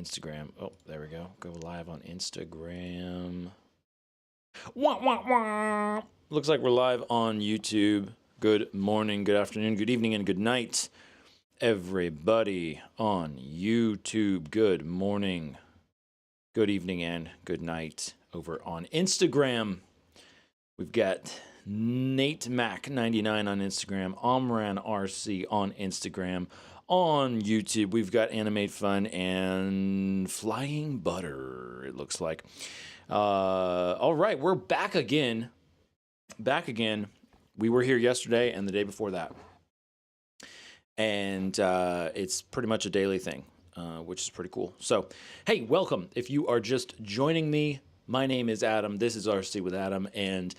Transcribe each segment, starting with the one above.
Instagram. Oh, there we go. Go live on Instagram. Wah, wah, wah. Looks like we're live on YouTube. Good morning, good afternoon, good evening, and good night, everybody on YouTube. Good morning, good evening, and good night over on Instagram. We've got Nate Mac 99 on Instagram, Omran RC on Instagram. On YouTube, we've got Animate Fun and Flying Butter, it looks like. All right, we're back again. We were here yesterday and the day before that. And it's pretty much a daily thing, which is pretty cool. So, hey, welcome. If you are just joining me, my name is Adam. This is RC with Adam. And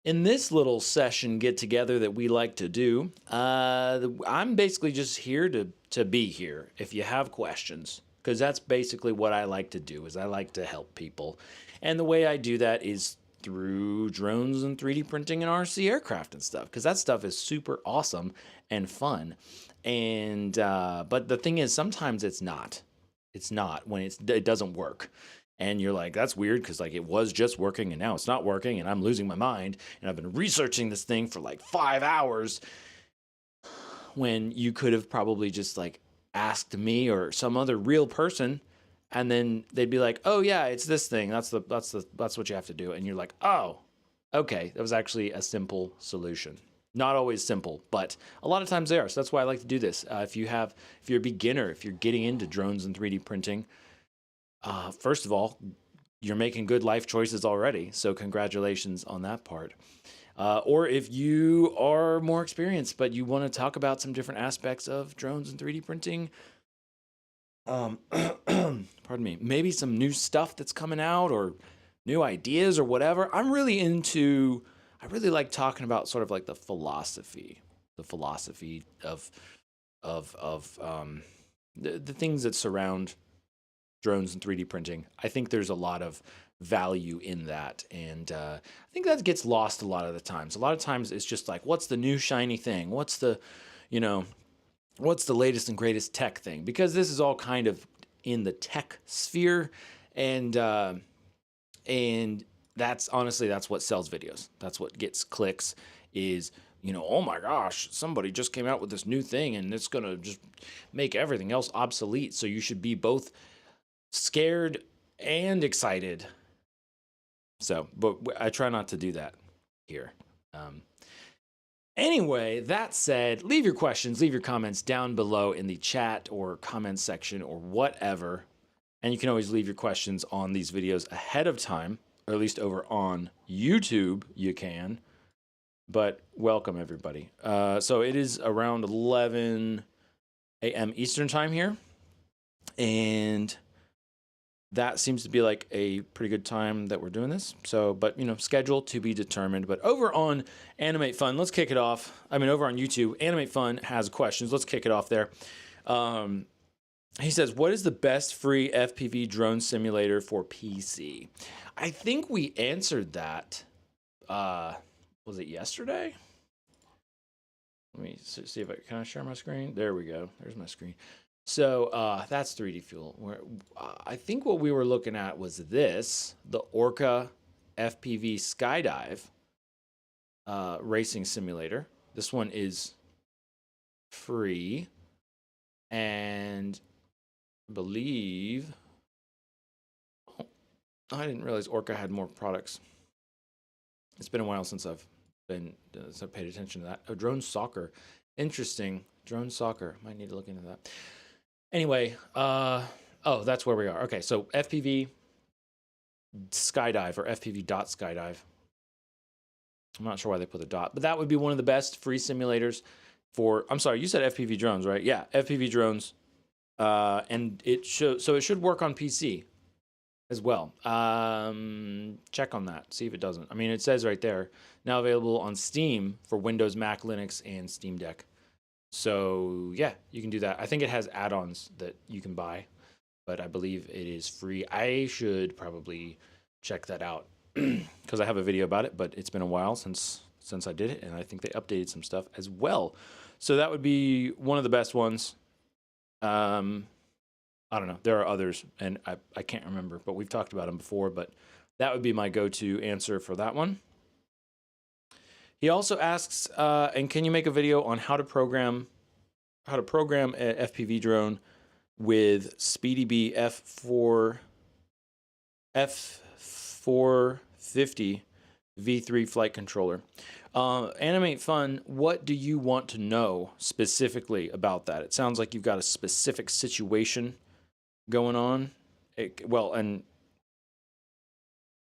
in this little session get together that we like to do, I'm basically just here to be here if you have questions, because that's basically what I like to do, is I like to help people. And the way I do that is through drones and 3D printing and RC aircraft and stuff, because that stuff is super awesome and fun. And but the thing is, sometimes it's not when it doesn't work. And you're like, that's weird, because like it was just working and now it's not working and I'm losing my mind and I've been researching this thing for like 5 hours, when you could have probably just like asked me or some other real person, and then they'd be like, oh yeah, it's this thing, that's what you have to do. And you're like, oh, okay, that was actually a simple solution. Not always simple, but a lot of times they are. So that's why I like to do this. If you're a beginner, if you're getting into drones and 3D printing, first of all, you're making good life choices already, so congratulations on that part. Or if you are more experienced, but you want to talk about some different aspects of drones and 3D printing, pardon me, maybe some new stuff that's coming out or new ideas or whatever. I really like talking about sort of like the philosophy of the things that surround drones and 3D printing. I think there's a lot of value in that, and I think that gets lost a lot of the times. A lot of times it's just like, what's the new shiny thing? What's the latest and greatest tech thing? Because this is all kind of in the tech sphere, and that's what sells videos. That's what gets clicks, is, oh my gosh, somebody just came out with this new thing and it's gonna just make everything else obsolete. So you should be both scared and excited. So, but I try not to do that here. Anyway, that said, leave your questions, leave your comments down below in the chat or comment section or whatever. And you can always leave your questions on these videos ahead of time, or at least over on YouTube you can. But welcome, everybody. So it is around 11 a.m. Eastern time here. And that seems to be like a pretty good time that we're doing this. So, but schedule to be determined. But over on Animate Fun, let's kick it off. Over on YouTube, Animate Fun has questions. Let's kick it off there. He says, what is the best free FPV drone simulator for PC? I think we answered that. Was it yesterday? Let me see if can I share my screen? There we go. There's my screen. So that's 3D Fuel. I think what we were looking at was the Orca FPV Skydive racing simulator. This one is free, and I believe, I didn't realize Orca had more products. It's been a while since I've paid attention to that. Oh, drone soccer. Interesting. Drone soccer. Might need to look into that. Anyway, oh, that's where we are. Okay, so FPV Skydive, or FPV.Skydive. I'm not sure why they put the dot, but that would be one of the best free simulators for, I'm sorry, you said FPV drones, right? Yeah, FPV drones. And it should work on PC as well. Check on that, see if it doesn't. It says right there, now available on Steam for Windows, Mac, Linux, and Steam Deck. So yeah, you can do that. I think it has add-ons that you can buy, but I believe it is free. I should probably check that out because I have a video about it, but it's been a while since I did it, and I think they updated some stuff as well. So that would be one of the best ones. I don't know. There are others, and I can't remember, but we've talked about them before. But that would be my go-to answer for that one. He also asks, and can you make a video on how to program a FPV drone with SpeedyBee F450 V3 flight controller? Animate Fun, what do you want to know specifically about that? It sounds like you've got a specific situation going on. Well, and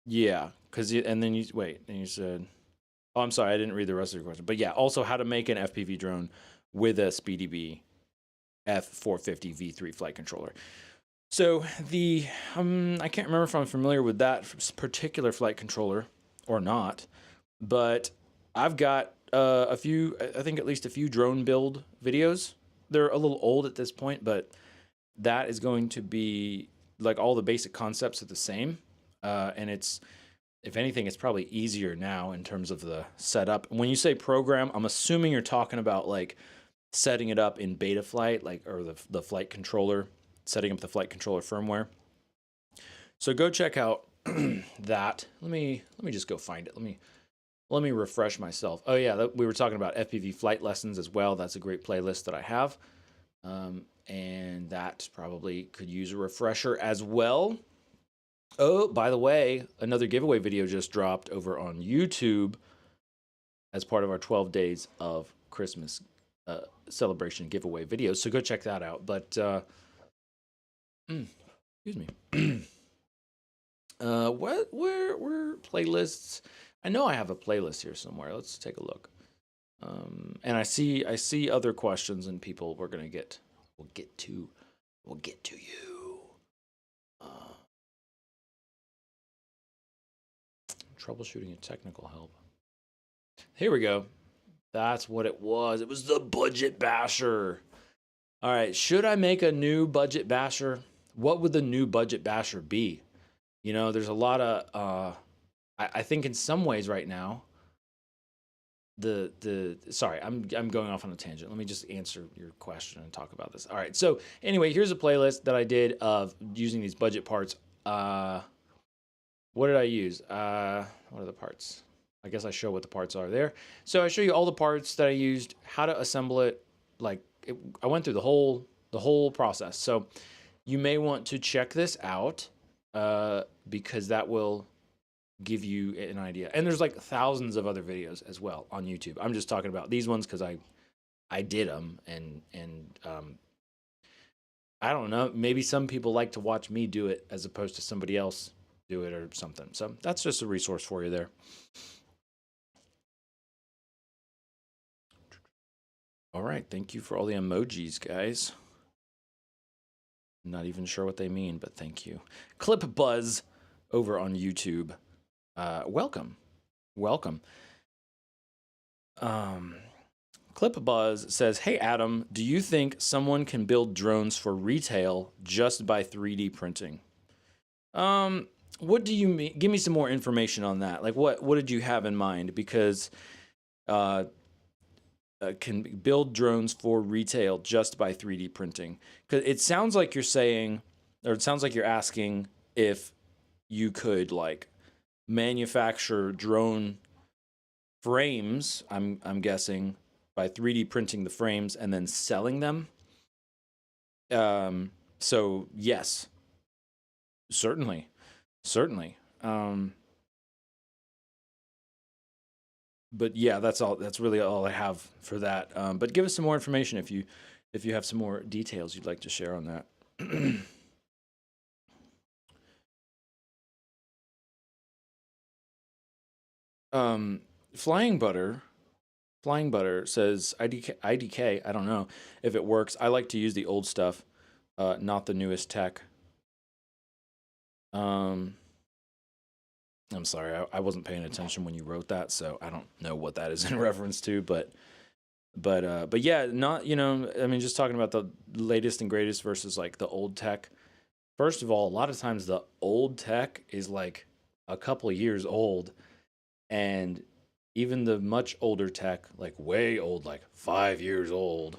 yeah, and then you said, oh, I'm sorry, I didn't read the rest of your question. But yeah, also how to make an FPV drone with a SpeedyBee F450 V3 flight controller. So I can't remember if I'm familiar with that particular flight controller or not, but I've got I think at least a few drone build videos. They're a little old at this point, but that is going to be like all the basic concepts are the same. And if anything, it's probably easier now in terms of the setup. When you say program, I'm assuming you're talking about like setting it up in Betaflight, or the flight controller, setting up the flight controller firmware. So go check out that. Let me just go find it. Let me refresh myself. Oh yeah, we were talking about FPV flight lessons as well. That's a great playlist that I have. And that probably could use a refresher as well. Oh, by the way, another giveaway video just dropped over on YouTube as part of our 12 days of Christmas celebration giveaway videos. So go check that out. But excuse me. Where playlists? I know I have a playlist here somewhere. Let's take a look. And I see other questions and people we'll get to you. Troubleshooting and technical help. Here we go. That's what it was. It was the budget basher. All right. Should I make a new budget basher? What would the new budget basher be? You know, there's a lot of, I think in some ways right now, sorry, I'm going off on a tangent. Let me just answer your question and talk about this. All right. So anyway, here's a playlist that I did of using these budget parts. What did I use? What are the parts? I guess I show what the parts are there. So I show you all the parts that I used, how to assemble it. I went through the whole process. So you may want to check this out because that will give you an idea. And there's like thousands of other videos as well on YouTube. I'm just talking about these ones because I did them and I don't know. Maybe some people like to watch me do it as opposed to somebody else do it or something. So that's just a resource for you there. All right. Thank you for all the emojis, guys. Not even sure what they mean, but thank you. Clip Buzz over on YouTube. Welcome. Clip Buzz says, "Hey Adam, do you think someone can build drones for retail just by 3D printing?" What do you mean? Give me some more information on that. Like, what did you have in mind? Because can build drones for retail just by 3D printing. Because it sounds like you're saying, or it sounds like you're asking if you could like manufacture drone frames, I'm guessing, by 3D printing the frames and then selling them. So yes, certainly. But yeah, that's all. That's really all I have for that. But give us some more information if you have some more details you'd like to share on that. Flying Butter says IDK. I don't know if it works. I like to use the old stuff, not the newest tech. I'm sorry, I wasn't paying attention when you wrote that, so I don't know what that is in reference to, but yeah, not, I mean, just talking about the latest and greatest versus like the old tech. First of all, a lot of times the old tech is like a couple of years old, and even the much older tech, like way old, like 5 years old.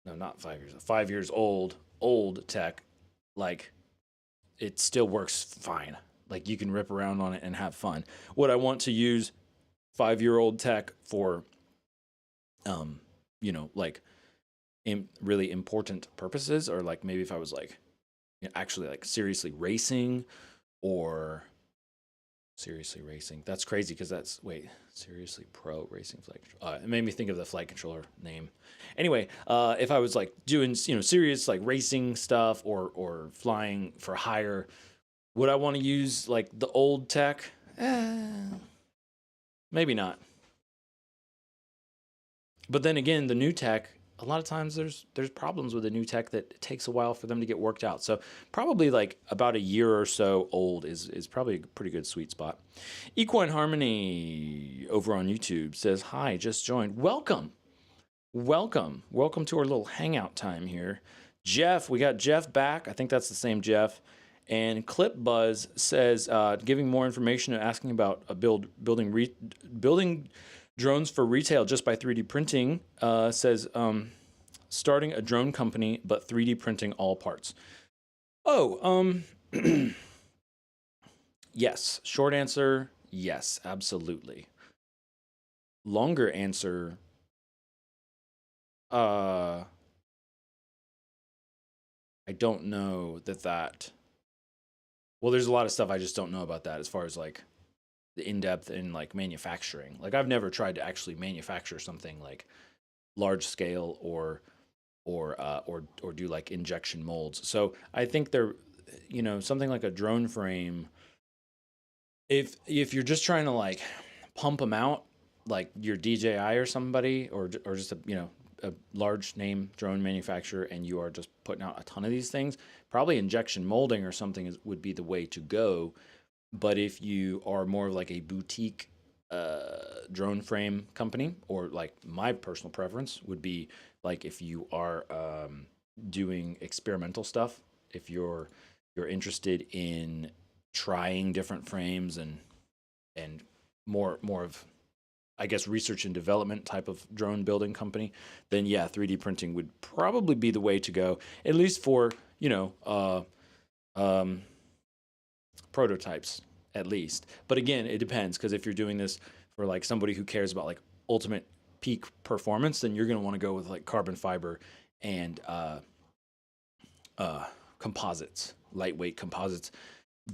No, not 5 years. 5 years old. old tech, like it still works fine. Like you can rip around on it and have fun. Would I want to use 5-year-old tech for, like really important purposes, or like maybe if I was like actually like seriously racing or seriously racing. That's crazy because seriously pro racing flight control. It made me think of the flight controller name. Anyway, if I was like doing serious like racing stuff or flying for hire, would I want to use like the old tech? Maybe not. But then again, the new tech, a lot of times there's problems with the new tech that it takes a while for them to get worked out. So probably like about a year or so old is probably a pretty good sweet spot. Equine Harmony over on YouTube says, "Hi, just joined. Welcome to our little hangout time here." Jeff, we got Jeff back. I think that's the same Jeff. And Clip Buzz says, giving more information and asking about building drones for retail just by 3D printing. Says starting a drone company, but 3D printing all parts. Yes. Short answer, yes, absolutely. Longer answer, I don't know that. Well, there's a lot of stuff I just don't know about that as far as like the in-depth in like manufacturing. Like I've never tried to actually manufacture something like large scale or do like injection molds. So I think they're, something like a drone frame. If you're just trying to like pump them out, like your DJI or somebody, or just a large name drone manufacturer, and you are just putting out a ton of these things, probably injection molding or something would be the way to go. But if you are more of like a boutique drone frame company, or like my personal preference would be like if you are doing experimental stuff, if you're interested in trying different frames and more of, I guess, research and development type of drone building company, then yeah, 3D printing would probably be the way to go, at least for prototypes at least. But again, it depends, because if you're doing this for like somebody who cares about like ultimate peak performance, then you're going to want to go with like carbon fiber and composites, lightweight composites.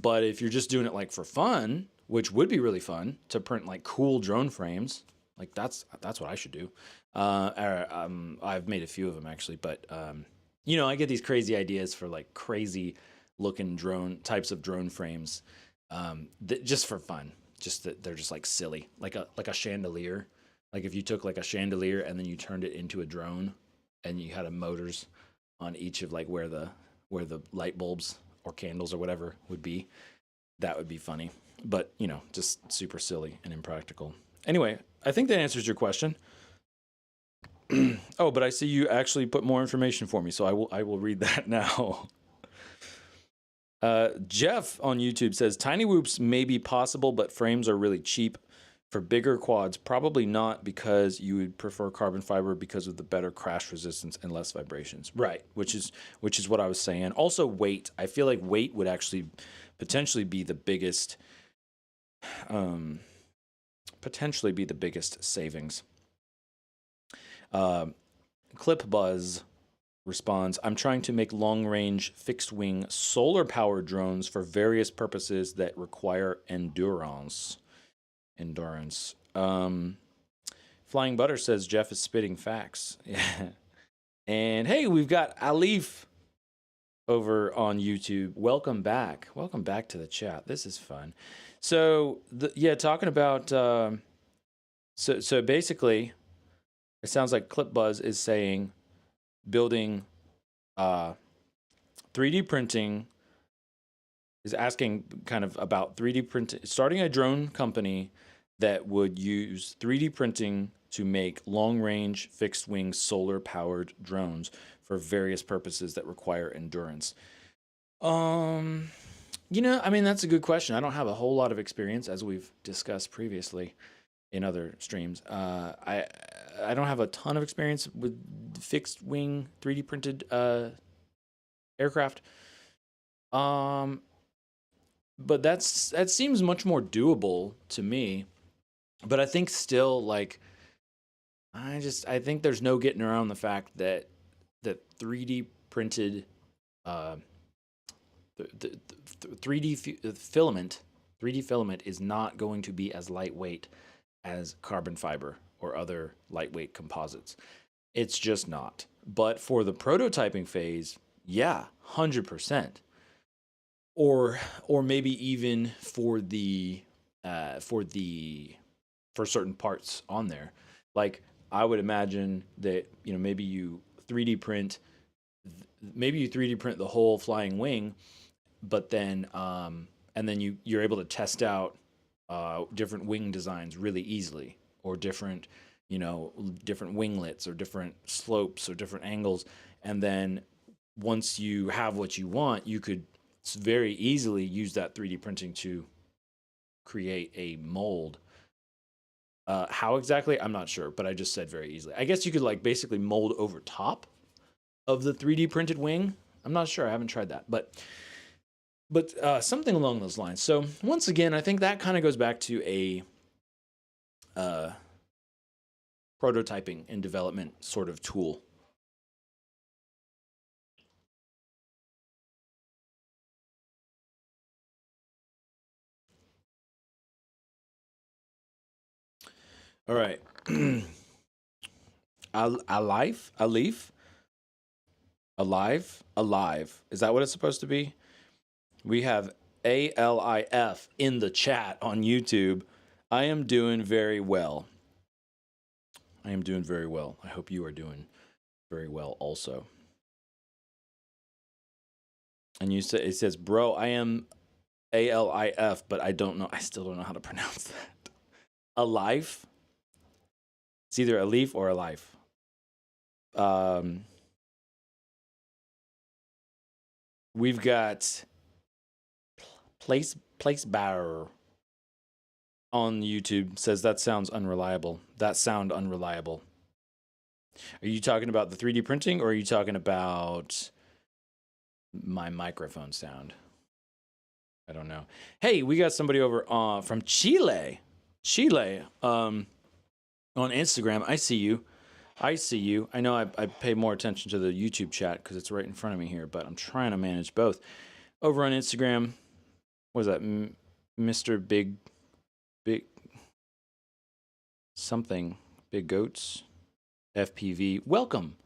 But if you're just doing it like for fun, which would be really fun to print like cool drone frames, like that's what I should do. I've made a few of them actually, but I get these crazy ideas for like crazy looking types of drone frames, just for fun. Just that they're just like silly, like a chandelier. Like if you took like a chandelier and then you turned it into a drone, and you had a motors on each of like where the light bulbs or candles or whatever would be, that would be funny. But just super silly and impractical. Anyway, I think that answers your question. Oh, but I see you actually put more information for me, so I will read that now. Jeff on YouTube says, tiny whoops may be possible, but frames are really cheap. For bigger quads, probably not, because you would prefer carbon fiber because of the better crash resistance and less vibrations. Right, which is what I was saying. Also, weight. I feel like weight would actually potentially be the biggest savings. Clip Buzz responds, I'm trying to make long-range fixed-wing solar-powered drones for various purposes that require endurance. Flying Butter says Jeff is spitting facts. And hey, we've got Alif over on YouTube. Welcome back to the chat. This is fun. So talking about so basically, it sounds like Clip Buzz is saying building 3D printing, is asking kind of about 3D printing, starting a drone company that would use 3D printing to make long-range fixed-wing solar-powered drones for various purposes that require endurance. That's a good question. I don't have a whole lot of experience, as we've discussed previously in other streams. I don't have a ton of experience with fixed-wing 3D printed aircraft. But that seems much more doable to me. But I think still, like, I think there's no getting around the fact that 3D printed uh, the 3D filament 3D filament is not going to be as lightweight as carbon fiber or other lightweight composites. It's just not. But for the prototyping phase, yeah, 100%. Or maybe even for certain parts on there. Like, I would imagine that, maybe you 3D print the whole flying wing, but then and then you're able to test out different wing designs really easily, or different different winglets or different slopes or different angles, and then once you have what you want, you could very easily use that 3D printing to create a mold. How exactly? I'm not sure, but I just said very easily. I guess you could, like, basically mold over top of the 3D printed wing. I'm not sure. I haven't tried that, but something along those lines. So once again, I think that kind of goes back to a prototyping and development sort of tool. All right. Alive. Is that what it's supposed to be? We have ALIF in the chat on YouTube. I am doing very well. I hope you are doing very well also. And it says, bro, I am ALIF, but I still don't know how to pronounce that. Alive? It's either a leaf or a life. We've got Place Bar on YouTube says that sounds unreliable. That sound unreliable. Are you talking about the 3D printing, or are you talking about my microphone sound? I don't know. Hey, we got somebody over from Chile. On Instagram. I see you. I know I pay more attention to the YouTube chat because it's right in front of me here, but I'm trying to manage both. Over on Instagram, what is that? Mr. Big something. Big Goats. FPV. Welcome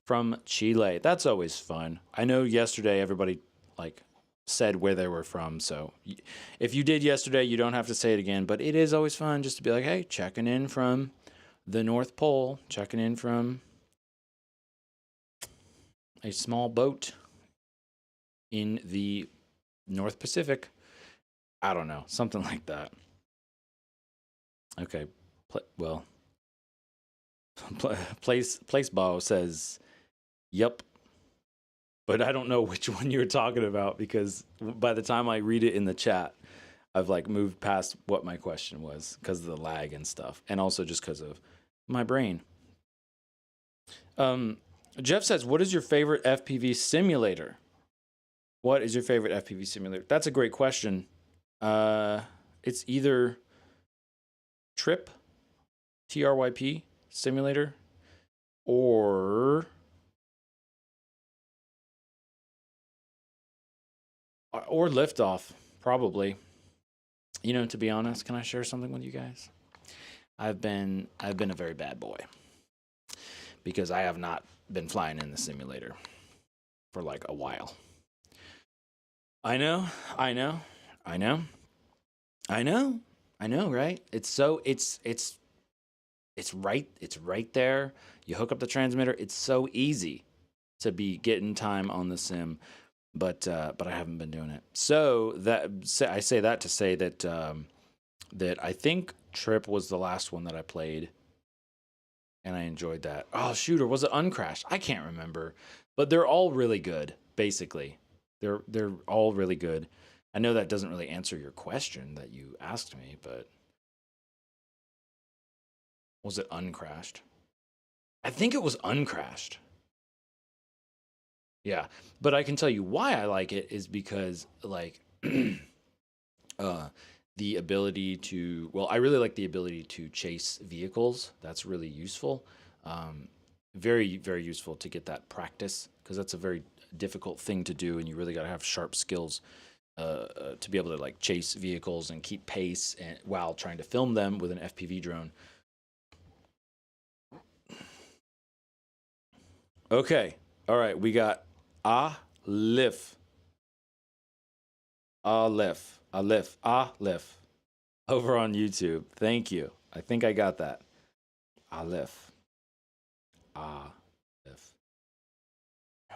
from Chile. That's always fun. I know yesterday everybody, like, said where they were from, so if you did yesterday, you don't have to say it again, but it is always fun just to be like, hey, checking in from the North Pole, checking in from a small boat in the North Pacific. I don't know, something like that. Okay, Place Bow says, yep. But I don't know which one you're talking about, because by the time I read it in the chat, I've, like, moved past what my question was because of the lag and stuff, and also just because of my brain. Jeff says, what is your favorite FPV simulator? What is your favorite FPV simulator? That's a great question. It's either Trip, TRYP simulator, or Liftoff, probably. To be honest, can I share something with you guys? I've been a very bad boy, because I have not been flying in the simulator for, like, a while. I know, right? It's right there. You hook up the transmitter. It's so easy to be getting time on the sim, but I haven't been doing it. So I say that to say that that I think Trip was the last one that I played, and I enjoyed that. Oh shoot, or was it Uncrashed? I can't remember, but they're all really good. Basically, they're all really good. I know that doesn't really answer your question that you asked me, but was it Uncrashed? I think it was Uncrashed. Yeah, but I can tell you why I like it is because like uh, the ability to, well, I really like the ability to chase vehicles. That's really useful. Um, very, very useful to get that practice because that's a very difficult thing to do, and you really got to have sharp skills to be able to like chase vehicles and keep pace and, while trying to film them with an FPV drone. Okay, all right, we got Alif, Alif over on YouTube. Thank you. I think I got that. Alif. Alif.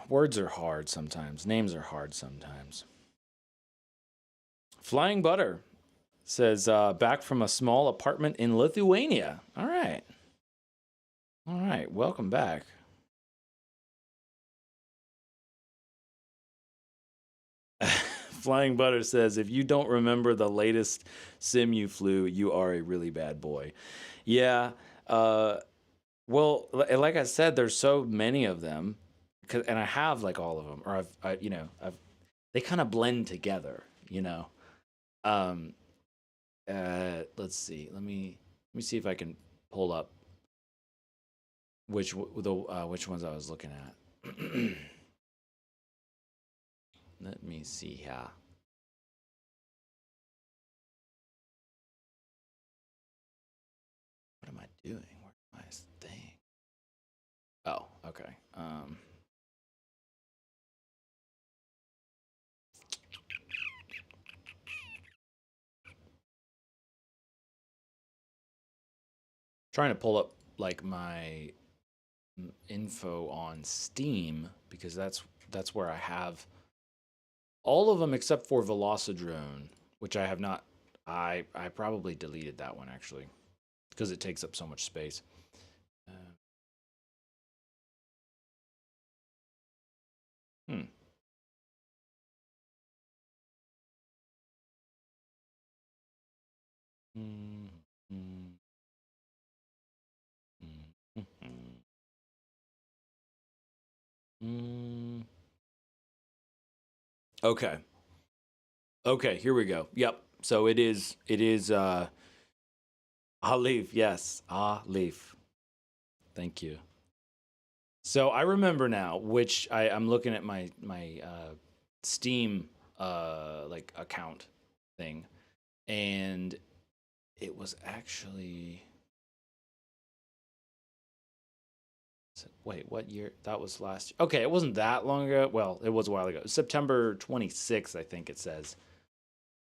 Words are hard sometimes. Names are hard sometimes. Flying Butter says, back from a small apartment in Lithuania. All right. All right. Welcome back. Flying Butter says, if you don't remember the latest sim you flew, you are a really bad boy. Yeah. Well, like I said, there's so many of them, and I have like all of them, or they kind of blend together, you know. Um, let's see. Let me see if I can pull up which which ones I was looking at. Let me see here. What am I doing? Where's my thing? Oh, okay. Trying to pull up like my info on Steam because that's where I have all of them except for Velocidrone, which I have not. I probably deleted that one actually because it takes up so much space. Uh, hmm. Mm, mm, mm, mm. Okay. Okay, here we go. Yep. So it is Alif, yes. Alif. Thank you. So I remember now, which I'm looking at my Steam like account thing, and it was actually wait, what year? That was last year. Okay, it wasn't that long ago. Well, it was a while ago. September 26th, I think it says.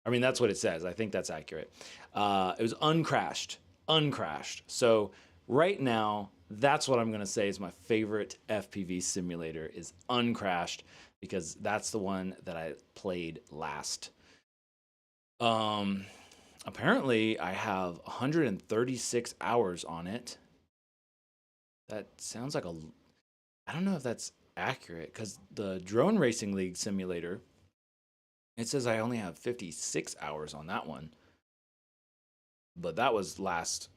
I mean, that's what it says. I think that's accurate. It was uncrashed, uncrashed. So right now, that's what I'm going to say is my favorite FPV simulator is uncrashed because that's the one that I played last. Um, apparently, I have 136 hours on it. That sounds like a. I don't know if that's accurate because the Drone Racing League simulator, it says I only have 56 hours on that one. But that was last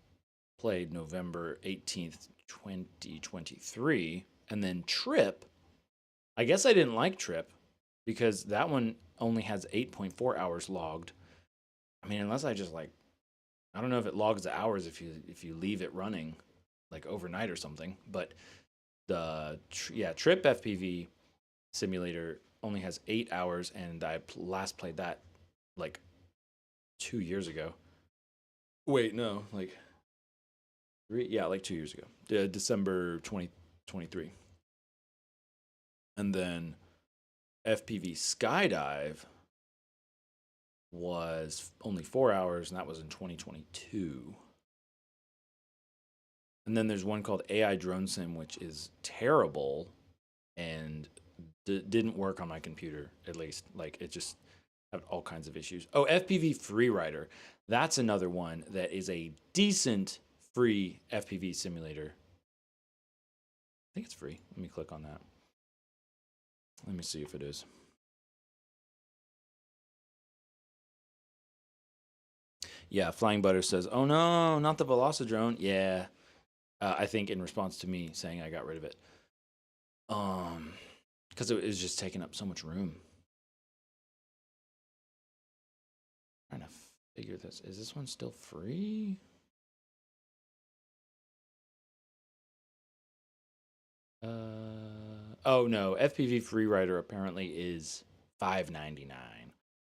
played November 18th, 2023. And then Trip, I guess I didn't like Trip because that one only has 8.4 hours logged. I mean, unless I just like, I don't know if it logs the hours if you leave it running like overnight or something. But Trip FPV simulator only has 8 hours, and I last played that like 2 years ago. Wait, no, like like 2 years ago, December 2023. And then FPV Skydive was only 4 hours, and that was in 2022. And then there's one called AI Drone Sim, which is terrible and didn't work on my computer, at least. Like, it just had all kinds of issues. Oh, FPV Freerider. That's another one that is a decent free FPV simulator. I think it's free. Let me click on that. Let me see if it is. Yeah, Flying Butter says, "Oh no, not the Velocidrone." Yeah, I think in response to me saying I got rid of it. Um, because it was just taking up so much room. Trying to figure this. Is this one still free? Oh no, FPV FreeRider apparently is $5.99.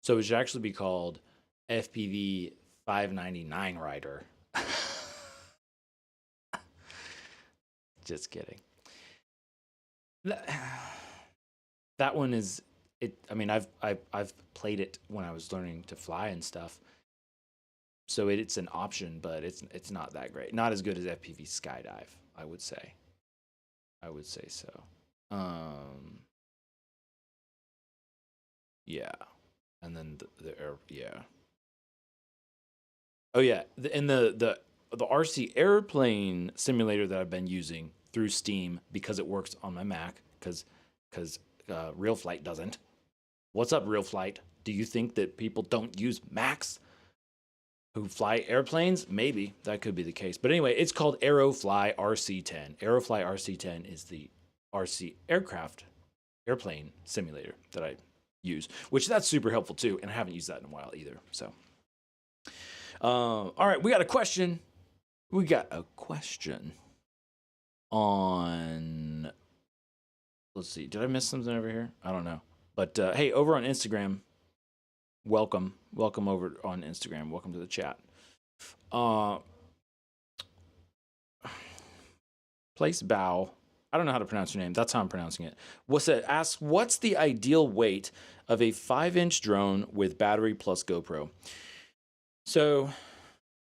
So it should actually be called FPV $5.99 Rider. Just kidding. That one is it. I mean, I've played it when I was learning to fly and stuff. So it's an option, but it's not that great. Not as good as FPV Skydive, I would say. I would say so. Yeah. And then the air, yeah. Oh yeah, and the RC airplane simulator that I've been using through Steam because it works on my Mac because Real Flight doesn't. What's up, Real Flight? Do you think that people don't use Macs who fly airplanes? Maybe that could be the case. But anyway, it's called Aerofly RC10. Aerofly RC10 is the RC airplane simulator that I use, which that's super helpful too. And I haven't used that in a while either. So, all right, we got a question. We got a question on. Let's see. Did I miss something over here? I don't know. But hey, over on Instagram, welcome over on Instagram. Welcome to the chat. Place Bow. I don't know how to pronounce your name. That's how I'm pronouncing it. Asks, what's the ideal weight of a 5-inch drone with battery plus GoPro? So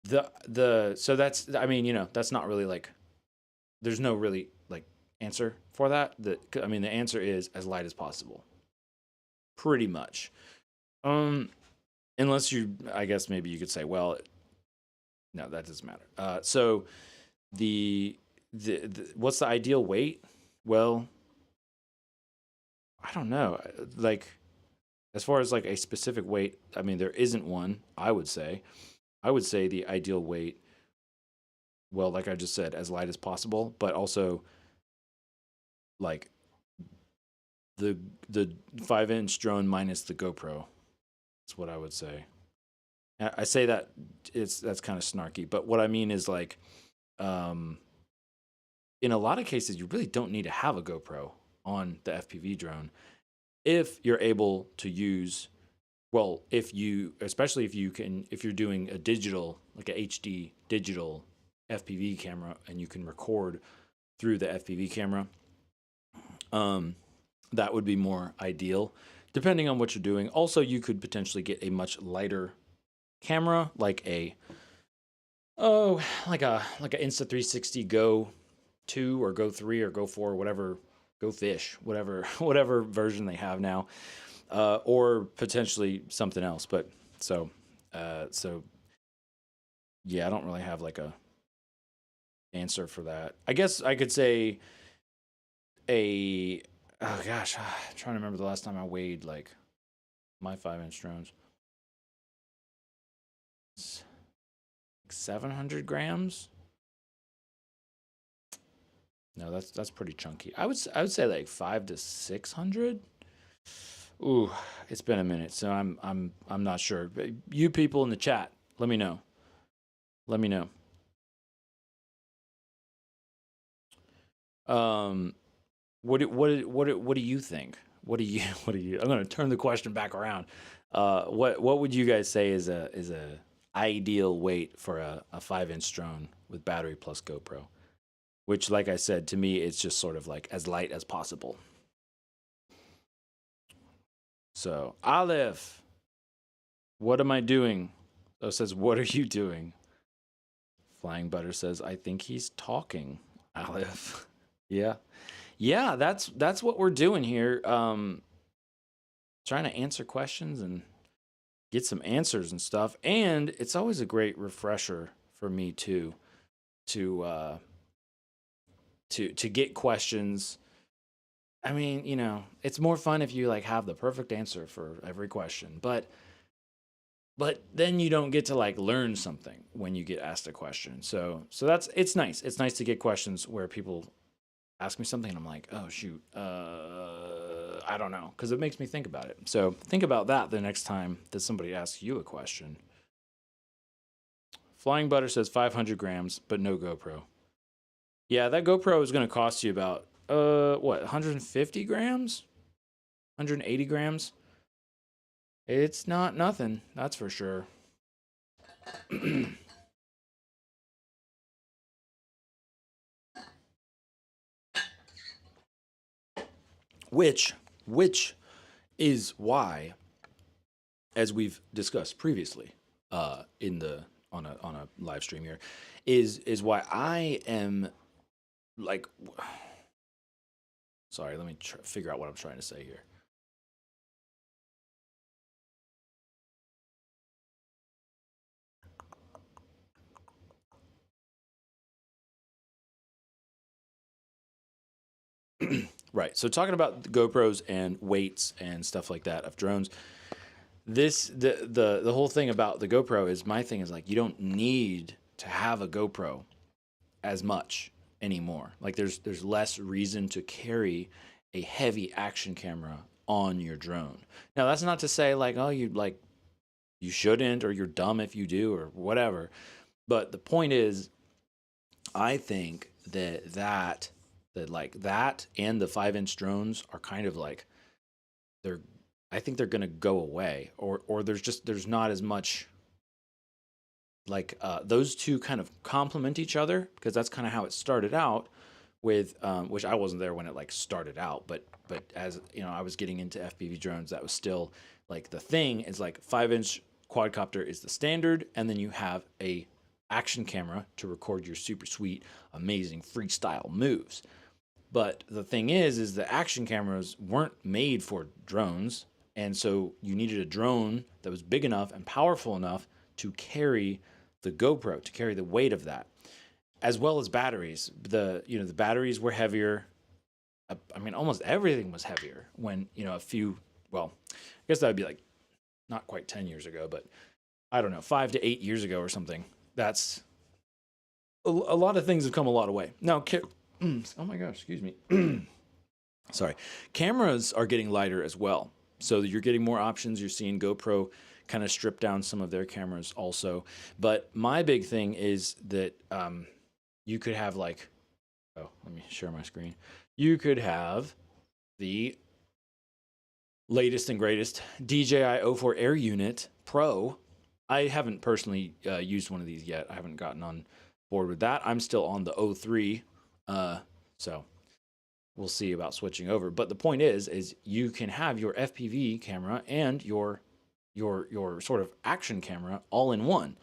so that's, I mean, you know, that's not really like, there's no really like answer for that. The answer is as light as possible. Pretty much. Unless I guess maybe you could say, well, no, that doesn't matter. So the what's the ideal weight? Well, I don't know. Like, as far as like a specific weight, I mean, there isn't one, I would say the ideal weight, well, like I just said, as light as possible, but also like the 5-inch drone minus the GoPro. That's what I would say. I say that that's kind of snarky, but what I mean is like, in a lot of cases, you really don't need to have a GoPro on the FPV drone if you're able to use, well, especially if you're doing a digital, like a HD digital FPV camera and you can record through the FPV camera, that would be more ideal depending on what you're doing. Also, you could potentially get a much lighter camera, like a Insta360 Go 2 or Go 3 or Go 4, whatever, Go Fish, whatever version they have now, or potentially something else. But so yeah, I don't really have like a answer for that. I guess I could say oh gosh, I'm trying to remember the last time I weighed like my 5-inch drones. 700 grams. No, that's pretty chunky. I would say like 500 to 600. Ooh, it's been a minute, so I'm not sure. You people in the chat, let me know. Let me know. What do you think? What do you? I'm going to turn the question back around. What would you guys say is a ideal weight for a 5-inch drone with battery plus GoPro? Which, like I said, to me, it's just sort of like as light as possible. So, Aleph, what am I doing? So says, what are you doing? Flying Butter says, I think he's talking. Aleph, yeah, that's what we're doing here. Trying to answer questions and get some answers and stuff. And it's always a great refresher for me too, to get questions. I mean, you know, it's more fun if you like have the perfect answer for every question, but then you don't get to like learn something when you get asked a question. So it's nice. It's nice to get questions where people ask me something and I'm like, oh shoot, I don't know, because it makes me think about it. So think about that the next time that somebody asks you a question. Flying Butter says 500 grams, but no GoPro. Yeah, that GoPro is going to cost you about, 150 grams? 180 grams? It's not nothing, that's for sure. Which is why, as we've discussed previously, in the on a live stream here, is why I am like, sorry, let me figure out what I'm trying to say here. Right. So talking about the GoPros and weights and stuff like that of drones, the whole thing about the GoPro is, my thing is like, you don't need to have a GoPro as much anymore. Like there's less reason to carry a heavy action camera on your drone. Now that's not to say like, oh, you shouldn't, or you're dumb if you do, or whatever. But the point is, I think that and the 5-inch drones are kind of like, I think they're going to go away, or there's not as much, like, those two kind of complement each other, because that's kind of how it started out with, which I wasn't there when it like started out, but as you know, I was getting into FPV drones, that was still like the thing, is like 5-inch quadcopter is the standard, and then you have a action camera to record your super sweet, amazing freestyle moves. But the thing is the action cameras weren't made for drones, and so you needed a drone that was big enough and powerful enough to carry the GoPro, to carry the weight of that, as well as batteries. The batteries were heavier. I mean, almost everything was heavier when, I guess that would be like not quite 10 years ago, but I don't know, 5 to 8 years ago or something. That's a lot of things have come a lot of way. Now, oh my gosh, excuse me. Sorry. Cameras are getting lighter as well. So you're getting more options. You're seeing GoPro kind of strip down some of their cameras also. But my big thing is that you could have like, let me share my screen. You could have the latest and greatest DJI O4 Air Unit Pro. I haven't personally used one of these yet. I haven't gotten on board with that. I'm still on the O3. So we'll see about switching over. But the point is you can have your FPV camera and your sort of action camera all in one,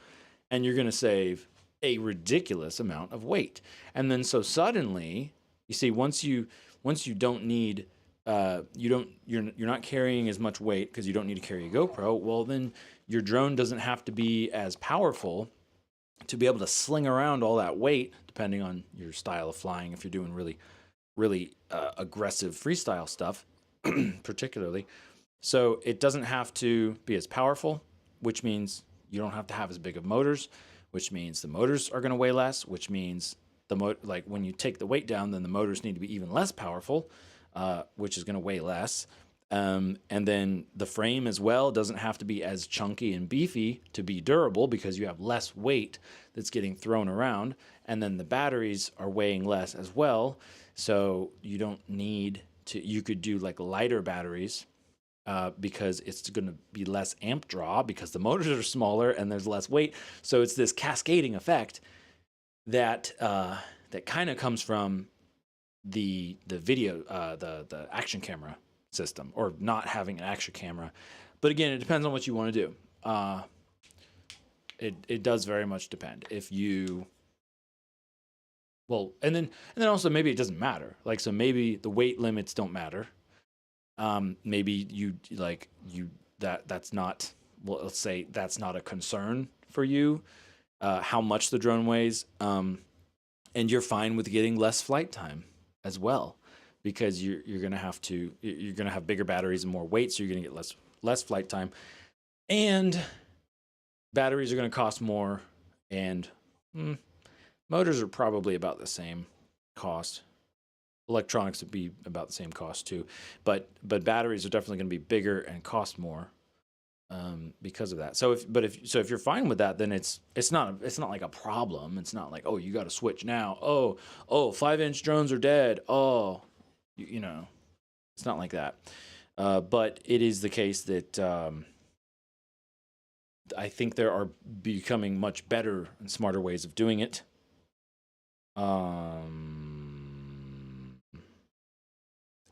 and you're going to save a ridiculous amount of weight. And then so suddenly, you see, once you don't need, you're not carrying as much weight because you don't need to carry a GoPro. Well, then your drone doesn't have to be as powerful to be able to sling around all that weight, depending on your style of flying. If you're doing really aggressive freestyle stuff, particularly. So it doesn't have to be as powerful, which means you don't have to have as big of motors, which means the motors are going to weigh less, which means like when you take the weight down, then the motors need to be even less powerful, which is going to weigh less. And then the frame as well doesn't have to be as chunky and beefy to be durable, because you have less weight that's getting thrown around. And then the batteries are weighing less as well. So you don't need to, you could do like lighter batteries, because it's going to be less amp draw because the motors are smaller and there's less weight. So it's this cascading effect that kind of comes from the video, the action camera system, or not having an action camera. But again, it depends on what you want to do. It does very much depend. If you, well, and then also maybe it doesn't matter. Like, so maybe the weight limits don't matter. Maybe that's not, well, let's say that's not a concern for you, how much the drone weighs. And you're fine with getting less flight time as well, because you're going to have bigger batteries and more weight. So you're going to get less flight time, and batteries are going to cost more, and motors are probably about the same cost, electronics would be about the same cost too, but batteries are definitely going to be bigger and cost more because of that. So if you're fine with that, then it's not like a problem. It's not like, oh, you got to switch now. Oh, 5-inch drones are dead. Oh, you know, it's not like that. But it is the case that I think there are becoming much better and smarter ways of doing it.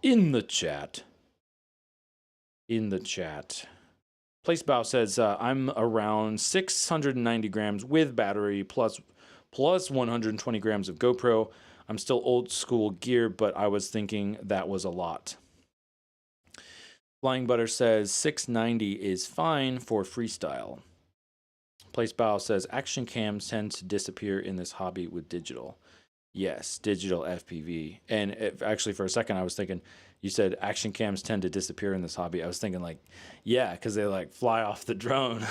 In the chat. Placebow says, I'm around 690 grams with battery plus 120 grams of GoPro. I'm still old school gear, but I was thinking that was a lot. Flying Butter says 690 is fine for freestyle. Placebow says action cams tend to disappear in this hobby with digital. Yes, digital FPV. And actually, for a second, I was thinking, you said action cams tend to disappear in this hobby. I was thinking like, yeah, because they like fly off the drone.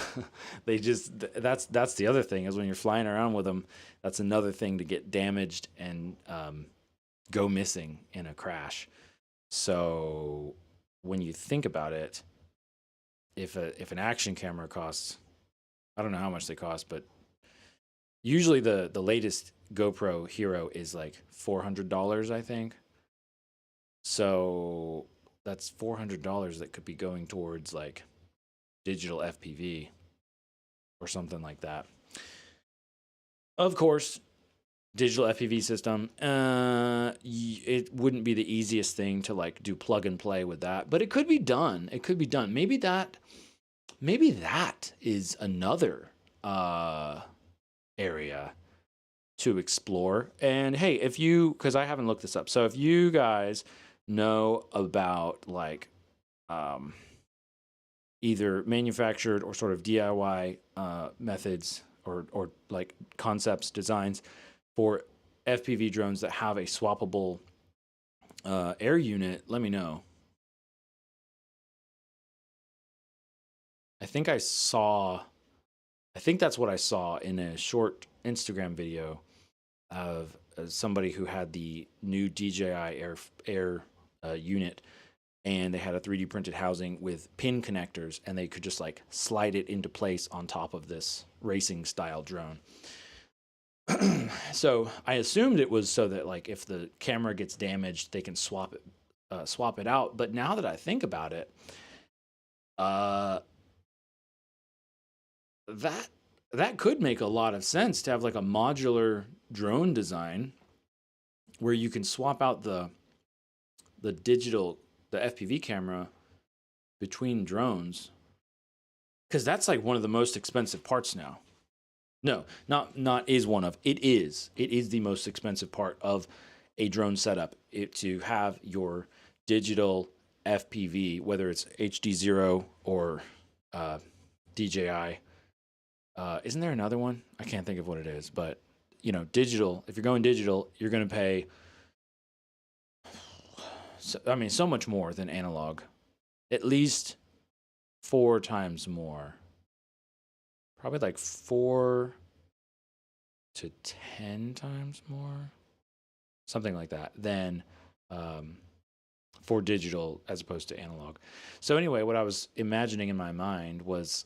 That's the other thing is when you're flying around with them, that's another thing to get damaged and go missing in a crash. So when you think about it, if an action camera costs, I don't know how much they cost, but usually the latest GoPro Hero is like $400, I think. So that's $400 that could be going towards like digital FPV or something like that. Of course, digital FPV system, it wouldn't be the easiest thing to like do plug and play with that, but it could be done. Maybe that is another area to explore. And hey, because I haven't looked this up, so if you guys know about like either manufactured or sort of DIY methods or like concepts, designs for FPV drones that have a swappable air unit, let me know. I think that's what I saw in a short Instagram video of somebody who had the new DJI Air unit, and they had a 3D printed housing with pin connectors, and they could just like slide it into place on top of this racing style drone. So I assumed it was so that like if the camera gets damaged, they can swap it out. But now that I think about it, that could make a lot of sense to have like a modular drone design where you can swap out the FPV camera between drones, because that's like one of the most expensive parts now. No, not is one of. It is the most expensive part of a drone setup. To have your digital FPV, whether it's HD0 or DJI. Isn't there another one? I can't think of what it is, but digital. If you're going digital, you're going to pay. So much more than analog, at least 4 times more. Probably like 4 to 10 times more, something like that, than for digital as opposed to analog. So anyway, what I was imagining in my mind was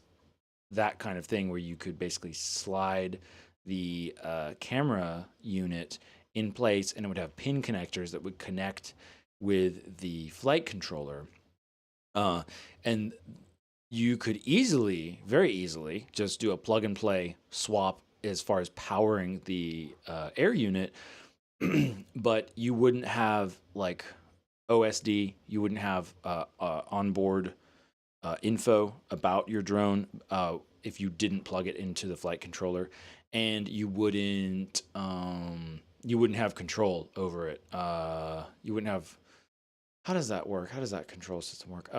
that kind of thing where you could basically slide the camera unit in place, and it would have pin connectors that would connect with the flight controller. And you could very easily just do a plug and play swap as far as powering the air unit, but you wouldn't have like OSD, you wouldn't have onboard info about your drone if you didn't plug it into the flight controller, and you wouldn't have control over it. You wouldn't have. How does that work? How does that control system work?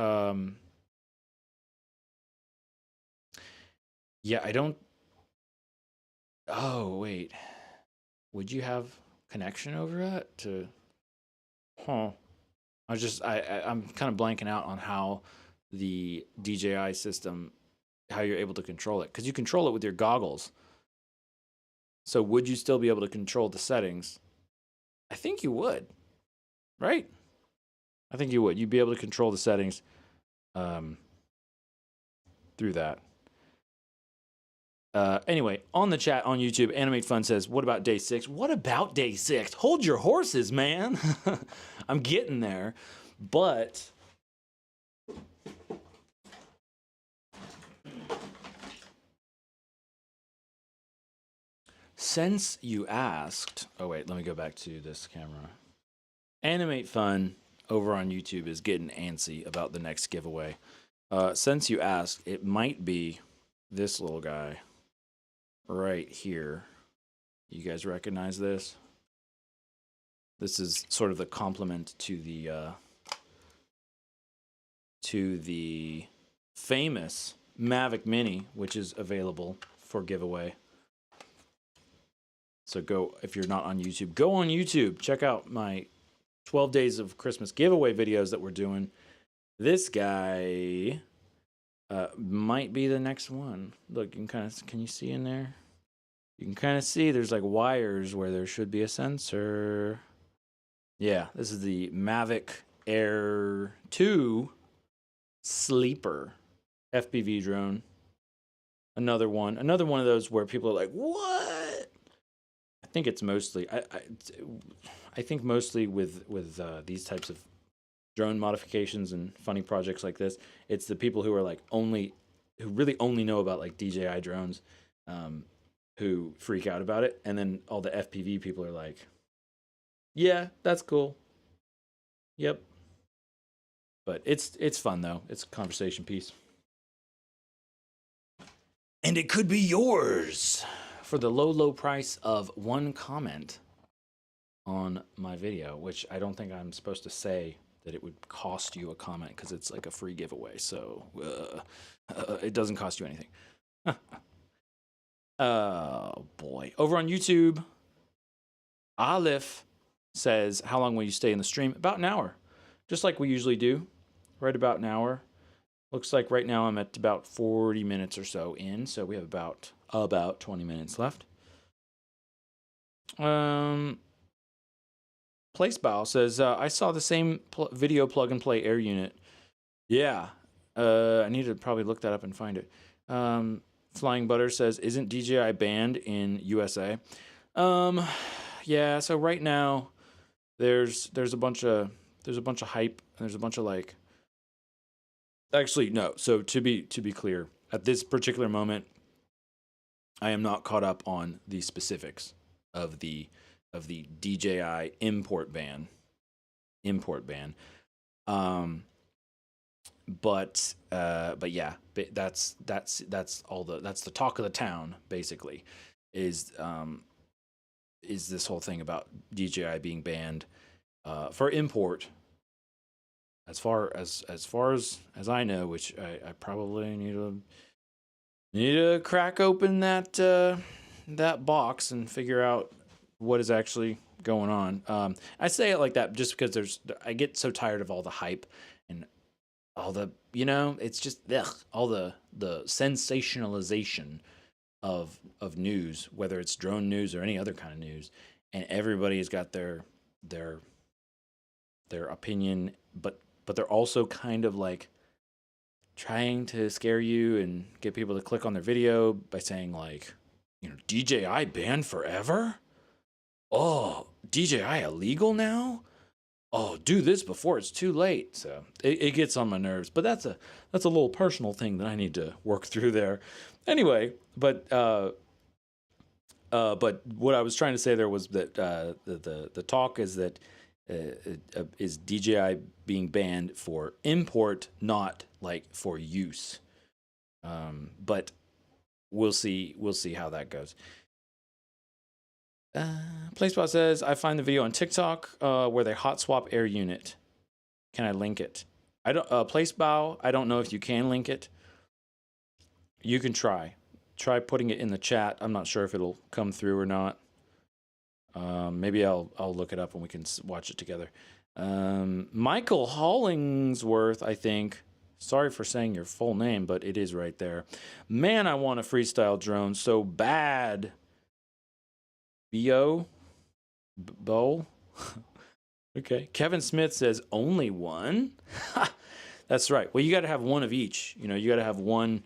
Yeah, I don't. Oh wait, would you have connection over that to? Huh. I'm kind of blanking out on how the DJI system, how you're able to control it, because you control it with your goggles. So would you still be able to control the settings? I think you would. right? I think you would. You'd be able to control the settings through that. Anyway, on the chat on YouTube, Animate Fun says, what about day 6? What about day 6? Hold your horses, man. I'm getting there. But since you asked, oh wait, let me go back to this camera. Animate Fun over on YouTube is getting antsy about the next giveaway. Since you asked, it might be this little guy right here. You guys recognize this? This is sort of the complement to the famous Mavic Mini, which is available for giveaway. So go, if you're not on YouTube, go on YouTube. Check out my 12 Days of Christmas giveaway videos that we're doing. This guy might be the next one. Look, you can you see in there? You can kind of see there's like wires where there should be a sensor. Yeah, this is the Mavic Air 2 Sleeper FPV drone. Another one of those where people are like, what? I think it's mostly, I think mostly with these types of drone modifications and funny projects like this, it's the people who are like who really only know about like DJI drones, who freak out about it, and then all the FPV people are like, yeah, that's cool. Yep. But it's fun though. It's a conversation piece. And it could be yours for the low price of one comment on my video, which I don't think I'm supposed to say that it would cost you a comment because it's like a free giveaway. So it doesn't cost you anything. Oh boy. Over on YouTube, Aleph says, how long will you stay in the stream? About an hour. Just like we usually do. Right about an hour. Looks like right now I'm at about 40 minutes or so in, so we have about 20 minutes left. Placebow says, I saw the same video plug and play air unit. Yeah, I need to probably look that up and find it. Flying Butter says, isn't DJI banned in USA? Yeah, so right now there's a bunch of hype, and there's a bunch of like, actually no, so to be clear, at this particular moment I am not caught up on the specifics of the DJI import ban. But yeah, that's the talk of the town basically, is this whole thing about DJI being banned for import. As far as I know, which I probably need to crack open that box and figure out what is actually going on. I say it like that just because I get so tired of all the hype and all the, it's just all the sensationalization of news, whether it's drone news or any other kind of news, and everybody's got their opinion, but they're also kind of like trying to scare you and get people to click on their video by saying like, DJI banned forever? Oh, DJI illegal now? Oh, do this before it's too late. So it gets on my nerves, but that's a little personal thing that I need to work through there. Anyway, but what I was trying to say there was that the talk is that is DJI being banned for import, not like for use. But we'll see how that goes. PlaySpot says, I find the video on TikTok where they hot swap air unit. Can I link it? I don't. PlaceBow, I don't know if you can link it. You can try putting it in the chat. I'm not sure if it'll come through or not. Maybe I'll look it up and we can watch it together. Michael Hollingsworth, I think. Sorry for saying your full name, but it is right there. Man, I want a freestyle drone so bad. Bo? Okay. Kevin Smith says only one. That's right. Well, you got to have one of each. You got to have one.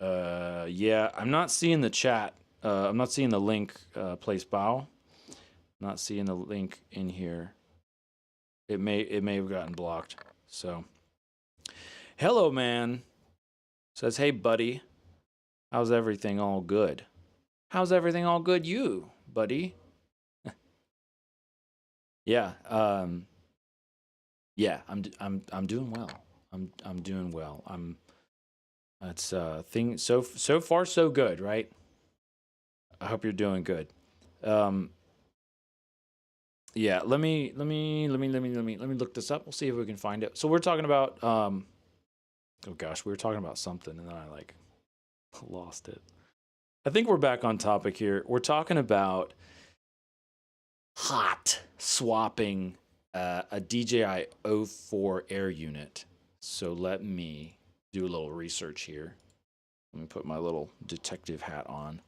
Yeah, I'm not seeing the chat. I'm not seeing the link. Place bow. Not seeing the link in here. It may have gotten blocked. So, hello, man. Says, hey, buddy. How's everything all good? How's everything all good, you, buddy? Yeah. Yeah. I'm doing well. I'm doing well. That's thing. So far so good, right? I hope you're doing good. Yeah. Let me look this up. We'll see if we can find it. So we're talking about. Oh gosh, we were talking about something, and then I lost it. I think we're back on topic here. We're talking about hot swapping a DJI O4 air unit. So let me do a little research here. Let me put my little detective hat on.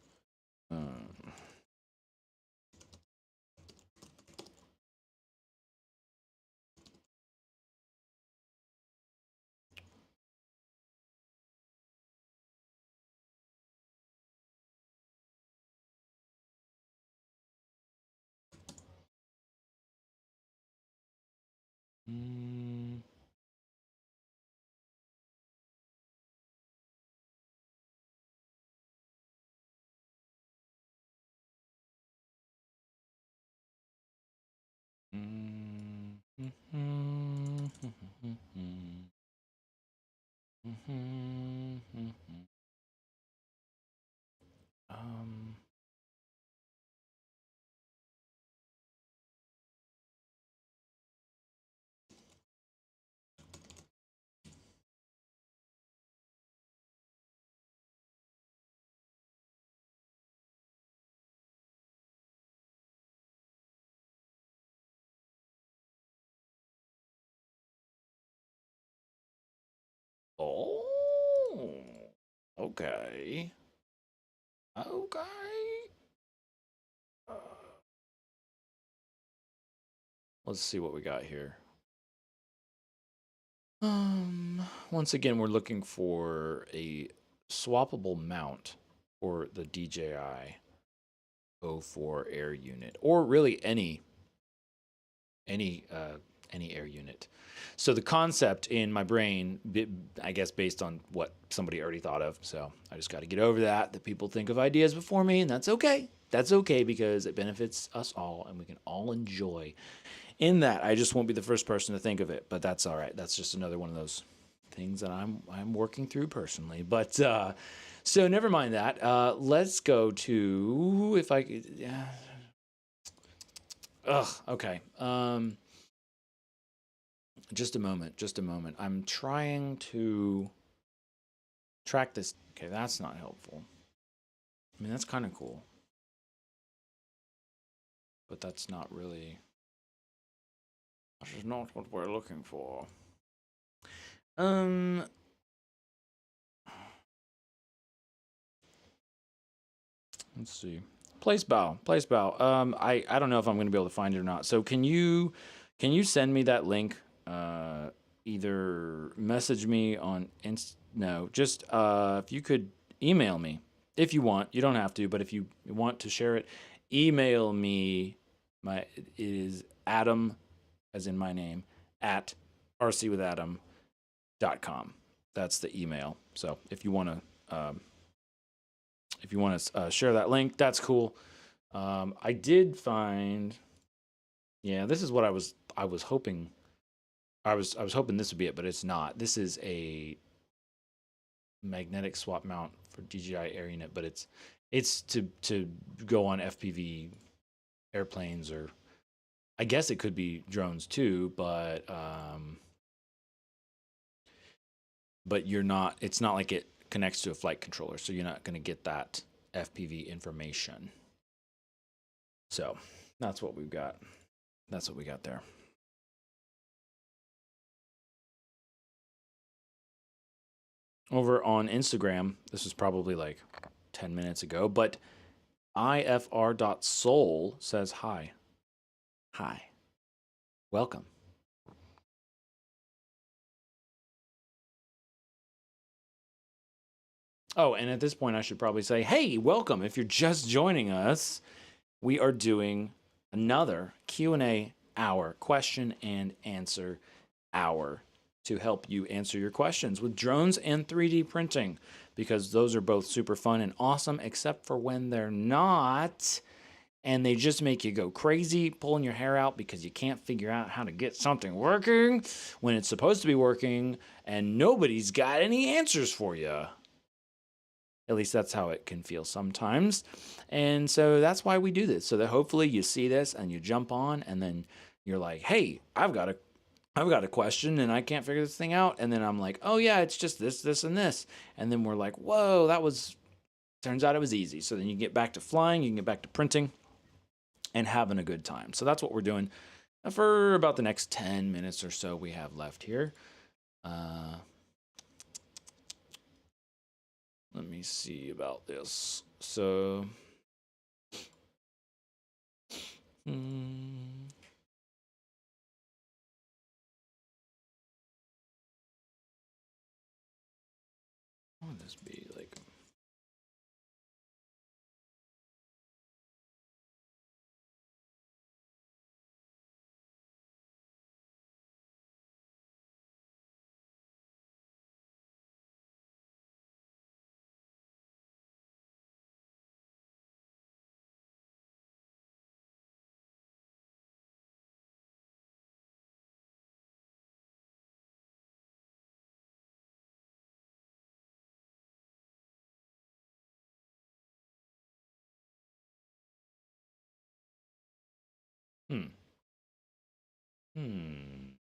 Oh, okay. Okay. Let's see what we got here. Once again, we're looking for a swappable mount for the DJI O4 air unit, or really any air unit. So the concept in my brain, I guess, based on what somebody already thought of. So I just got to get over that people think of ideas before me, and that's okay. That's okay because it benefits us all, and we can all enjoy. In that, I just won't be the first person to think of it, but that's all right. That's just another one of those things that I'm working through personally. But so never mind that. Let's go to if I could. Yeah. Ugh. Okay. Just a moment. Just a moment. I'm trying to track this. Okay, that's not helpful. I mean, that's kind of cool, but that's not really. This is not what we're looking for. Let's see. Place bow. Place bow. I don't know if I'm going to be able to find it or not. So can you send me that link? Either message me on no, just if you could email me if you want. You don't have to, but if you want to share it, email me. It is Adam, as in my name, at RCwithAdam.com. That's the email. So if you want to share that link, that's cool. I did find, yeah, this is what I was hoping. I was hoping this would be it, but it's not. This is a magnetic swap mount for DJI Air Unit, but it's to go on FPV airplanes, or I guess it could be drones too, but you're not. It's not like it connects to a flight controller, so you're not going to get that FPV information. So that's what we've got. That's what we got there. Over on Instagram, this was probably like 10 minutes ago, but ifr.soul says hi. Hi. Welcome. Oh, and at this point, I should probably say, hey, welcome. If you're just joining us, we are doing another Q&A hour, question and answer hour, to help you answer your questions with drones and 3D printing, because those are both super fun and awesome, except for when they're not, and they just make you go crazy, pulling your hair out because you can't figure out how to get something working when it's supposed to be working, and nobody's got any answers for you. At least that's how it can feel sometimes. And so that's why we do this, so that hopefully you see this and you jump on, and then you're like, hey, I've got a question and I can't figure this thing out. And then I'm like, oh yeah, it's just this, this, and this. And then we're like, whoa, turns out it was easy. So then you get back to flying, you can get back to printing and having a good time. So that's what we're doing for about the next 10 minutes or so we have left here. Let me see about this. So, what would this be like? Hmm. Hmm.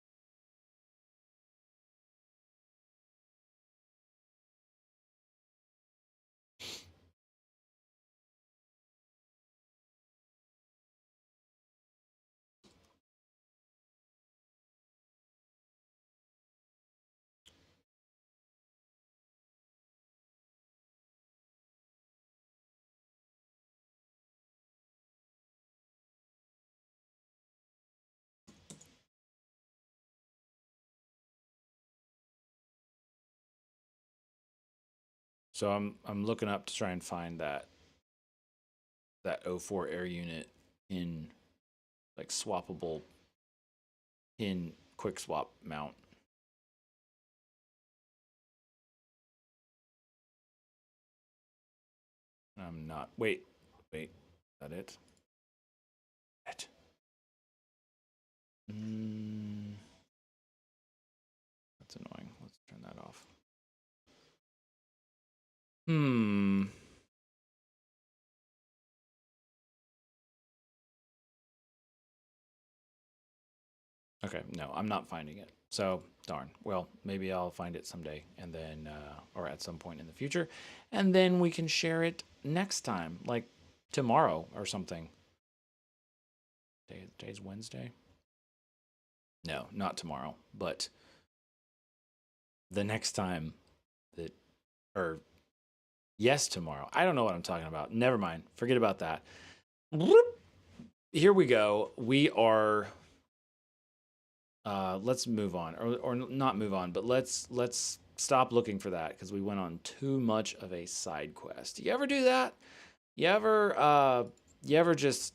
So I'm looking up to try and find that O4 air unit in like swappable in quick swap mount. I'm not. Wait. Is that it? It. That's annoying. Let's turn that off. Hmm. Okay, no, I'm not finding it. So, darn. Well, maybe I'll find it someday, and then, or at some point in the future, and then we can share it next time, like tomorrow or something. Today's Wednesday? No, not tomorrow, but the next time that, or yes, tomorrow. I don't know what I'm talking about. Never mind. Forget about that. Here we go. We are let's move on, or not move on, but let's stop looking for that because we went on too much of a side quest. You ever do that? You ever just,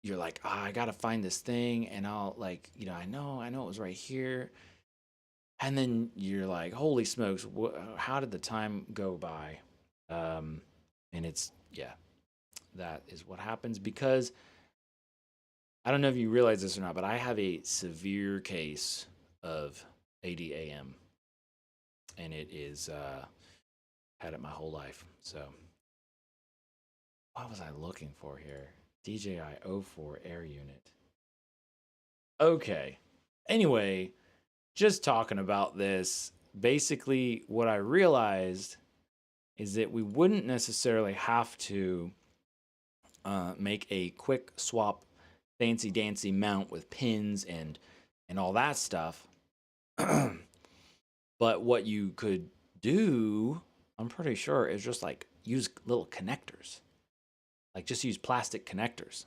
you're like, I gotta find this thing, and I'll, like, I know it was right here, and then you're like, holy smokes, how did the time go by? And it's, yeah, that is what happens, because I don't know if you realize this or not, but I have a severe case of ADAM, and it is had it my whole life. So, what was I looking for here? DJI O4 Air Unit. Okay. Anyway, just talking about this, basically, what I realized is that we wouldn't necessarily have to make a quick swap, fancy dancy mount with pins and all that stuff. But what you could do, I'm pretty sure, is just like use little connectors. Like just use plastic connectors,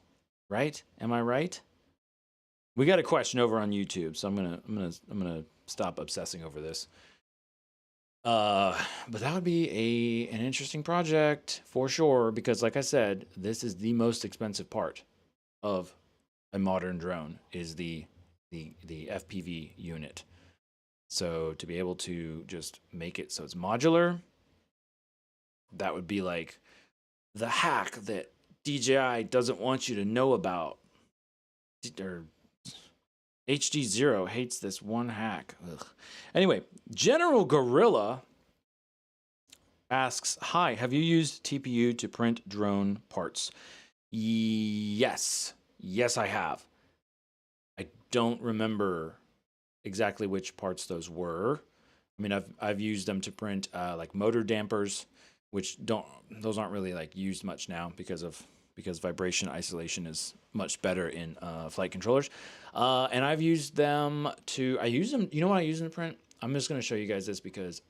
right? Am I right? We got a question over on YouTube, so I'm gonna stop obsessing over this. But that would be an interesting project for sure, because like I said, this is the most expensive part of a modern drone is the FPV unit. So to be able to just make it so it's modular, that would be like the hack that DJI doesn't want you to know about. Or HD0 hates this one hack. Ugh. Anyway, General Gorilla asks, hi, have you used TPU to print drone parts? Yes. Yes, I have. I don't remember exactly which parts those were. I mean, I've used them to print like motor dampers, which those aren't really like used much now because vibration isolation is much better in flight controllers. And I use them. You know what I use them to print? I'm just going to show you guys this because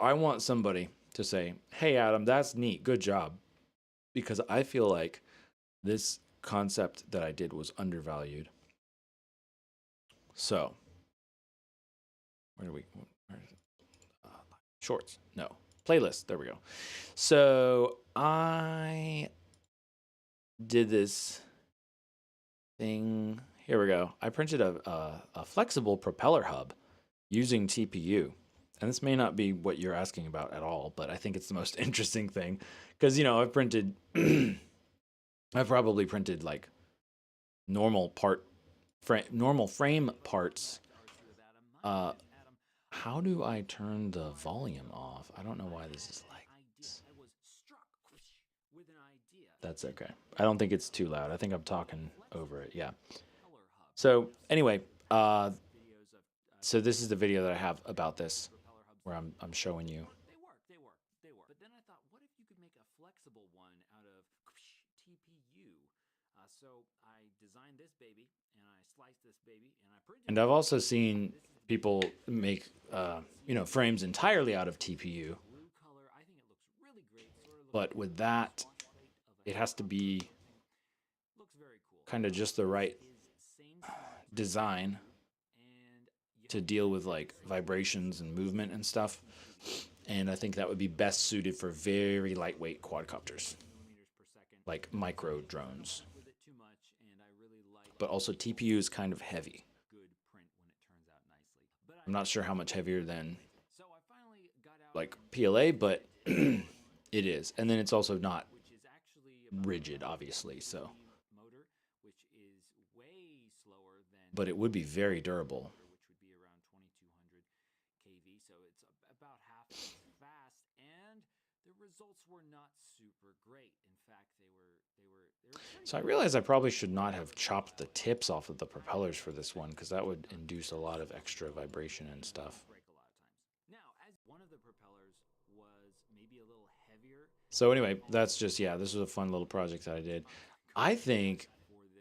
I want somebody to say, hey, Adam, that's neat. Good job. Because I feel like this concept that I did was undervalued. So, shorts? No. Playlist. There we go. So, I did this thing. Here we go. I printed a flexible propeller hub using TPU. And this may not be what you're asking about at all, but I think it's the most interesting thing. Because, you know, I've probably printed like normal frame parts. How do I turn the volume off? I don't know why this is like this. That's okay. I don't think it's too loud. I think I'm talking over it. Yeah. So anyway, so this is the video that I have about this, where I'm showing you. They work. But then I thought, what if you could make a flexible one out of TPU? So I designed this baby, and I sliced this baby, and I printed. And I've also seen people make, frames entirely out of TPU. But with that, it has to be kind of just the right design to deal with like vibrations and movement and stuff. And I think that would be best suited for very lightweight quadcopters, like micro drones. But also TPU is kind of heavy. I'm not sure how much heavier than like PLA, but it is. And then it's also not rigid, obviously, so. But it would be very durable. So I realized I probably should not have chopped the tips off of the propellers for this one, because that would induce a lot of extra vibration and stuff. So anyway, that's just, yeah, this was a fun little project that I did. I think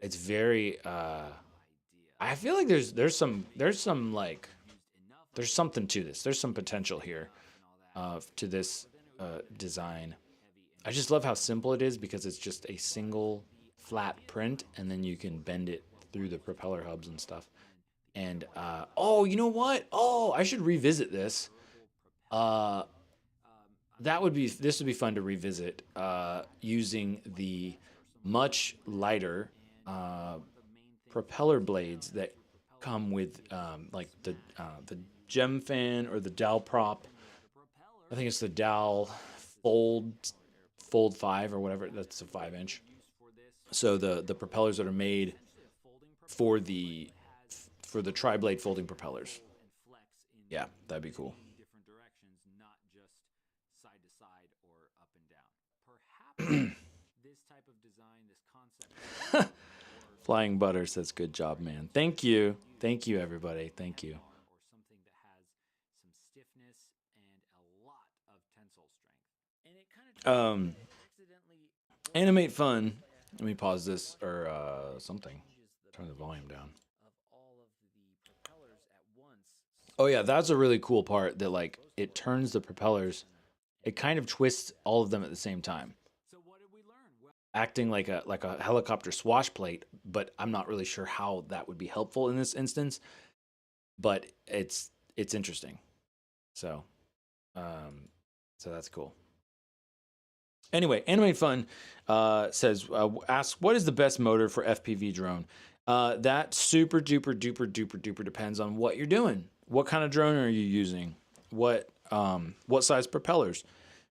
it's very, I feel like there's something to this. There's some potential here to this design. I just love how simple it is, because it's just a single flat print, and then you can bend it through the propeller hubs and stuff. And oh, you know what? Oh, I should revisit this. This would be fun to revisit using the much lighter propeller blades that come with like the gem fan or the dowel prop. I think it's the dowel fold 5 or whatever. That's a 5-inch. So the propellers that are made for the tri-blade folding propellers. Yeah, that'd be cool. Flying Butter says, good job, man. Thank you. Thank you, everybody. Thank you. Animate fun. Let me pause this or something. Turn the volume down. Oh yeah, that's a really cool part, that like it turns the propellers. It kind of twists all of them at the same time, acting like a helicopter swash plate, but I'm not really sure how that would be helpful in this instance. But it's interesting. So, so that's cool. Anyway, Animate Fun says, asks, what is the best motor for FPV drone? That super duper duper duper duper depends on what you're doing. What kind of drone are you using? What size propellers?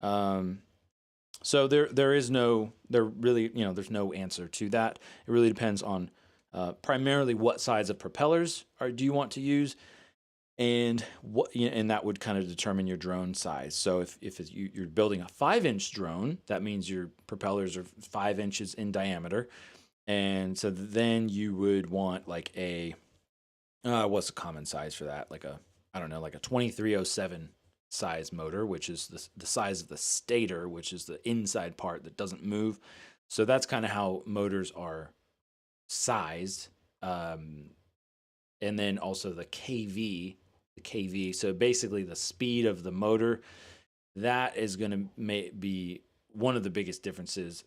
So there is no, there really, there's no answer to that. It really depends on primarily what size of propellers do you want to use, and and that would kind of determine your drone size. So if you're building a 5-inch drone, that means your propellers are 5 inches in diameter, and so then you would want like a what's a common size for that? Like like a 2307 size motor, which is the size of the stator, which is the inside part that doesn't move. So that's kind of how motors are sized. And then also the KV. So basically the speed of the motor, that is going to be one of the biggest differences,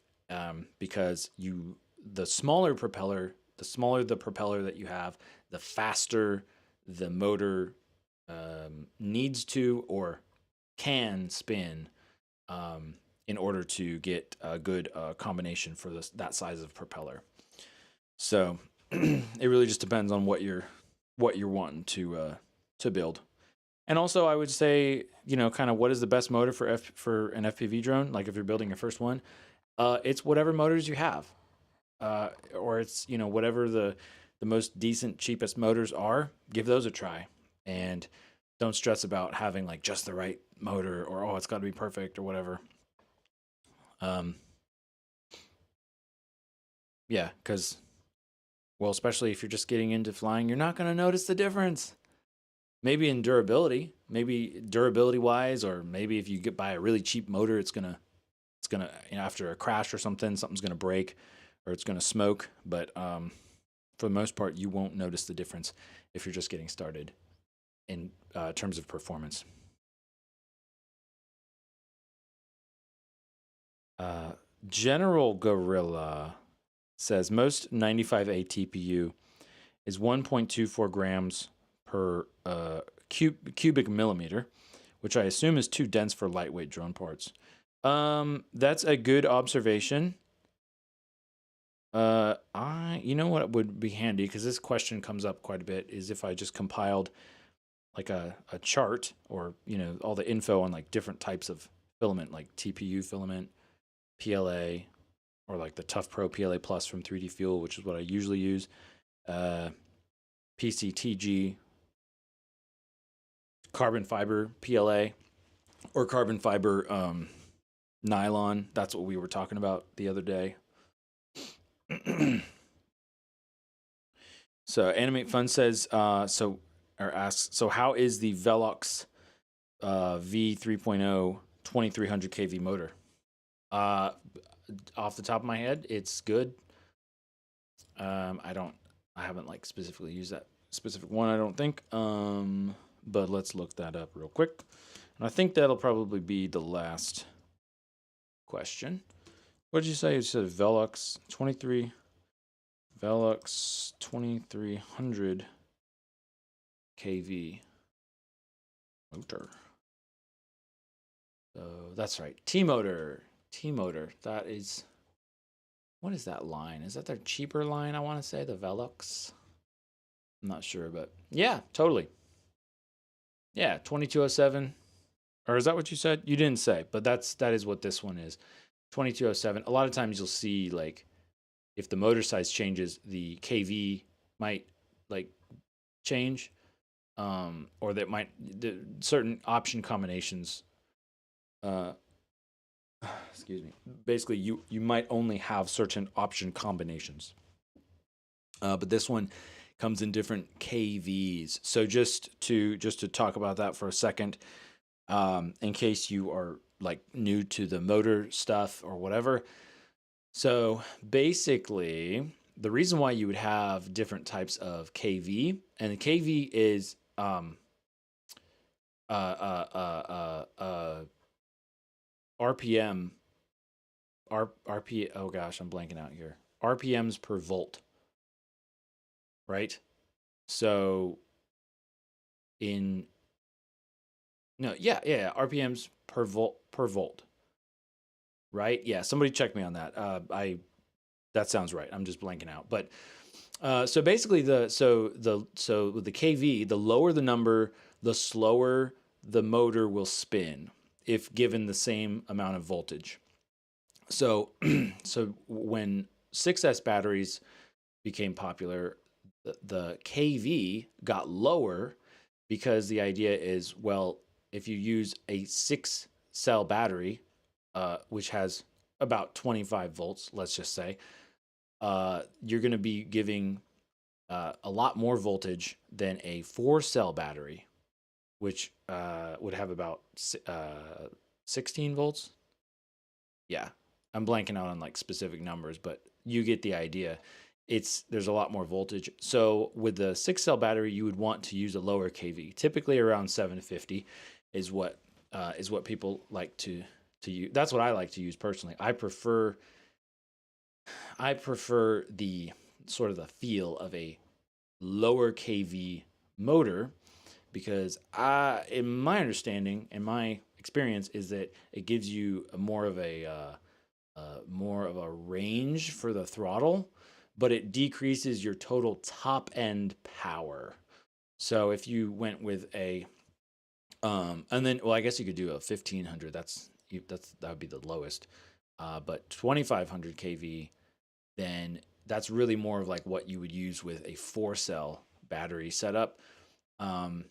because the smaller the propeller that you have, the faster the motor needs to or can spin in order to get a good combination for that size of propeller. So it really just depends on what you're wanting to build. And also, I would say, kind of what is the best motor for an FPV drone? Like if you're building your first one, it's whatever motors you have, or it's whatever the most decent, cheapest motors are. Give those a try, and don't stress about having like just the right motor, or it's got to be perfect or whatever. Yeah, because especially if you're just getting into flying, you're not going to notice the difference. Maybe in durability, wise, or maybe if you buy a really cheap motor, it's gonna after a crash or something's gonna break, or it's gonna smoke. But for the most part, you won't notice the difference if you're just getting started in terms of performance. General Gorilla says most 95A TPU is 1.24 grams per cubic millimeter, which I assume is too dense for lightweight drone parts. That's a good observation. You know what would be handy, because this question comes up quite a bit, is if I just compiled like a chart, or all the info on like different types of filament, like TPU filament, PLA, or like the Tough Pro PLA Plus from 3D Fuel, which is what I usually use, PCTG, carbon fiber PLA, or carbon fiber nylon. That's what we were talking about the other day. So Animate Fun says, asks, so how is the Velox V3.0 2300 kV motor? Off the top of my head, it's good. I haven't like specifically used that specific one, I don't think. But let's look that up real quick. And I think that'll probably be the last question. What did you say? You said Velox 2300 kV motor. So that's right. T-Motor. That is, what is that line? Is that their cheaper line? I want to say the Velox. I'm not sure, but yeah, totally. Yeah, 2207. Or is that what you said? You didn't say, but that is what this one is. 2207. A lot of times you'll see, like, if the motor size changes, the KV might like change, or that might certain option combinations. Excuse me. Basically, you might only have certain option combinations, but this one comes in different KVs. So just to talk about that for a second, in case you are like new to the motor stuff or whatever. So basically, the reason why you would have different types of KV, and the KV is RPM. Oh gosh, I'm blanking out here. RPMs per volt. right? So in no, yeah, RPMs per volt, right? Yeah, somebody check me on that. I that sounds right. I'm just blanking out. But so basically, so with the kV, the lower the number, the slower the motor will spin if given the same amount of voltage. So so when 6S batteries became popular, the kV got lower because the idea is, well, if you use a 6 cell battery, which has about 25 volts, let's just say, you're going to be giving a lot more voltage than a 4 cell battery, which would have about 16 volts. Yeah, I'm blanking out on like specific numbers, but you get the idea. There's a lot more voltage. So with the 6 cell battery, you would want to use a lower kV. Typically around 750 is what people like to use. That's what I like to use personally. I prefer the sort of the feel of a lower kV motor because in my understanding and my experience is that it gives you more of a range for the throttle, but it decreases your total top end power. So if you went with and then well, I guess you could do a 1500. That would be the lowest. But 2500 kV, then that's really more of like what you would use with a 4 cell battery setup. Um,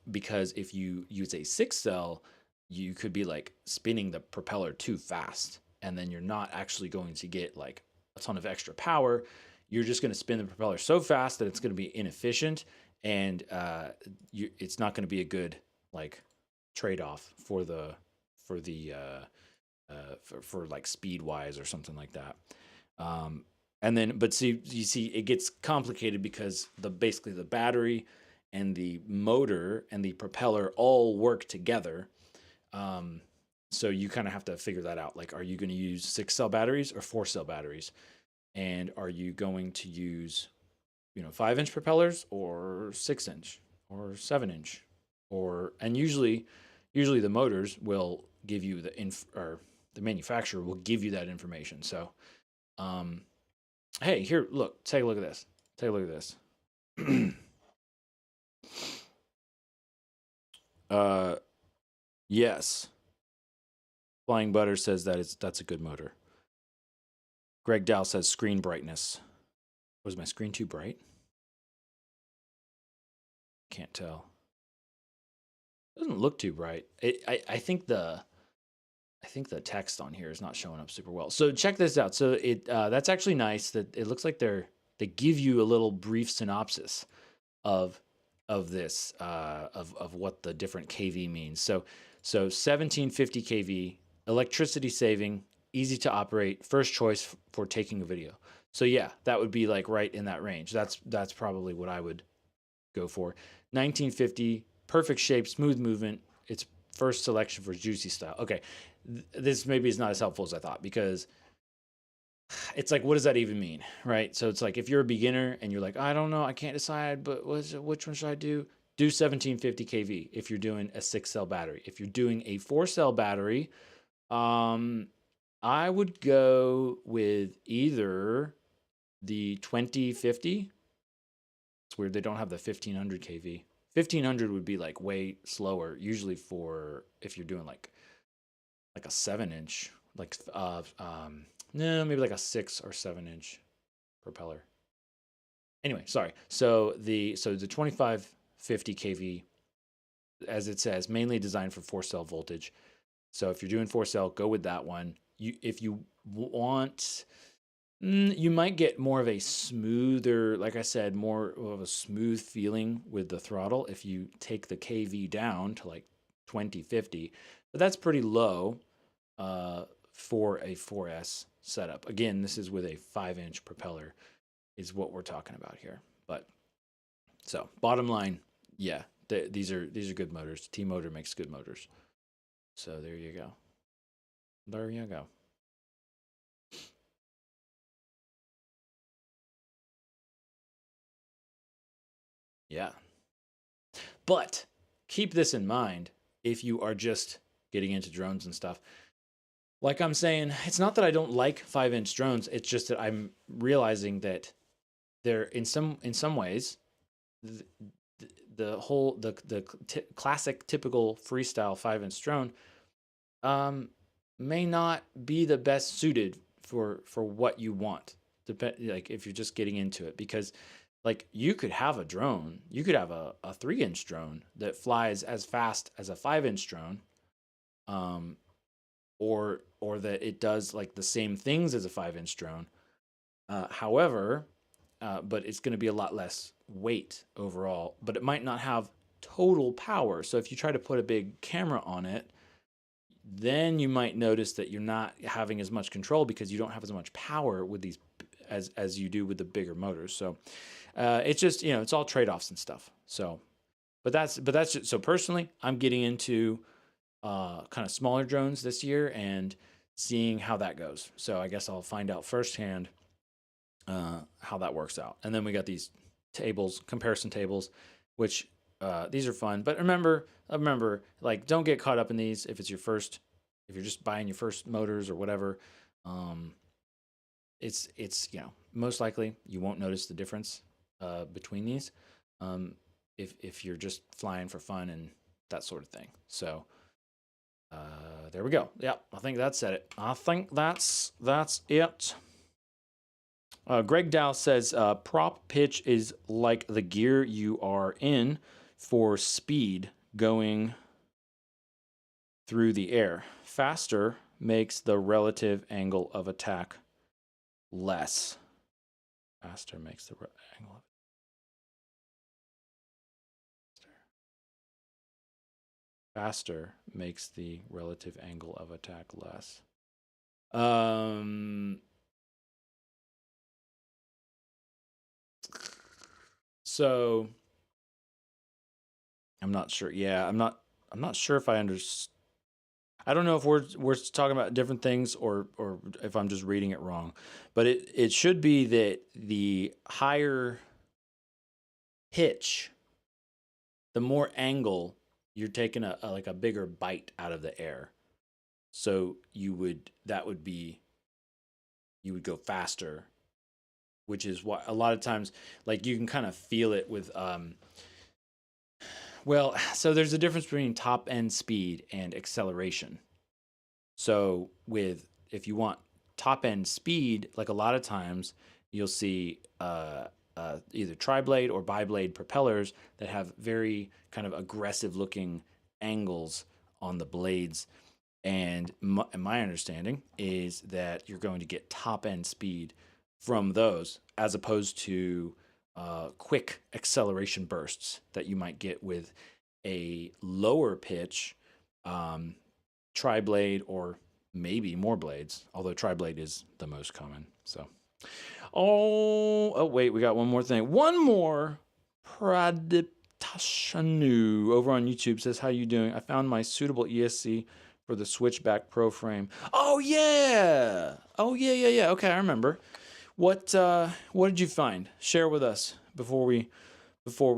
because if you use a 6 cell, you could be like spinning the propeller too fast, and then you're not actually going to get like a ton of extra power. You're just going to spin the propeller so fast that it's going to be inefficient, and it's not going to be a good like trade off for the for like speed wise or something like that. And then, but see, you see, it gets complicated because basically the battery and the motor and the propeller all work together. Um, so you kind of have to figure that out. Like, are you going to use 6 cell batteries or 4 cell batteries? And are you going to use, 5-inch propellers or 6-inch or 7-inch? And usually the motors will give you or the manufacturer will give you that information. So, um, hey, here, look, take a look at this. Take a look at this. uh, yes. Flying Butter says that's a good motor. Greg Dow says screen brightness. Was my screen too bright? Can't tell. It doesn't look too bright. I think the text on here is not showing up super well. So check this out. So that's actually nice that it looks like they give you a little brief synopsis of this of what the different kV means. So 1750 kV, electricity saving, easy to operate, first choice for taking a video. So yeah, that would be like right in that range. That's probably what I would go for. 1950, perfect shape, smooth movement. It's first selection for juicy style. Okay, this maybe is not as helpful as I thought because it's like, what does that even mean, right? So it's like if you're a beginner and you're like, I don't know, I can't decide, but which one should I do? Do 1750 kV if you're doing a 6 cell battery. If you're doing a 4 cell battery, I would go with either the 2050. It's weird they don't have the 1500 kV. 1500 would be like way slower, usually for if you're doing like a 7-inch, like no, maybe like a 6 or 7-inch propeller. Anyway, sorry. So the 2550 kV, as it says, mainly designed for 4 cell voltage. So if you're doing 4 cell, go with that one. If you want, you might get more of a smoother, like I said, more of a smooth feeling with the throttle if you take the kV down to like 2050. But that's pretty low for a 4S setup. Again, this is with a 5-inch propeller is what we're talking about here. But so bottom line, yeah, these are good motors. T-Motor makes good motors. So there you go. There you go. Yeah. But keep this in mind if you are just getting into drones and stuff. Like I'm saying, it's not that I don't like 5-inch drones. It's just that I'm realizing that they're in some ways the, the classic typical freestyle 5-inch drone um, may not be the best suited for what you want. Like if you're just getting into it, because like you could have a drone, you could have a 3-inch drone that flies as fast as a 5-inch drone, um, or that it does like the same things as a 5-inch drone. However, but it's going to be a lot less weight overall, but it might not have total power. So if you try to put a big camera on it, then you might notice that you're not having as much control because you don't have as much power with these as you do with the bigger motors. So it's just, it's all trade-offs and stuff. So, but that's just, so personally, I'm getting into kind of smaller drones this year and seeing how that goes. So I guess I'll find out firsthand how that works out. And then we got these tables, comparison tables, which these are fun. But remember, like, don't get caught up in these if it's your first, if you're just buying your first motors or whatever. It's most likely you won't notice the difference between these if you're just flying for fun and that sort of thing. So there we go. Yeah, I think that said it. I think that's it. Greg Dow says prop pitch is like the gear you are in for speed going through the air. Faster makes the relative angle of attack less. Faster makes the angle of faster makes the relative angle of attack less. So I'm not sure. Yeah, I'm not sure if I understand. I don't know if we're talking about different things or if I'm just reading it wrong. But it should be that the higher pitch, the more angle, you're taking a like a bigger bite out of the air. So you would go faster, which is why a lot of times like you can kind of feel it with well, so there's a difference between top end speed and acceleration. So if you want top end speed, like a lot of times you'll see either tri-blade or bi-blade propellers that have very kind of aggressive looking angles on the blades. And my understanding is that you're going to get top end speed from those as opposed to quick acceleration bursts that you might get with a lower pitch tri-blade or maybe more blades, although tri-blade is the most common. So, wait, we got one more thing. One more. Pradiptashanu over on YouTube says, "How you doing? I found my suitable ESC for the Switchback Pro frame." Oh yeah. Okay, I remember. What did you find? Share with us before we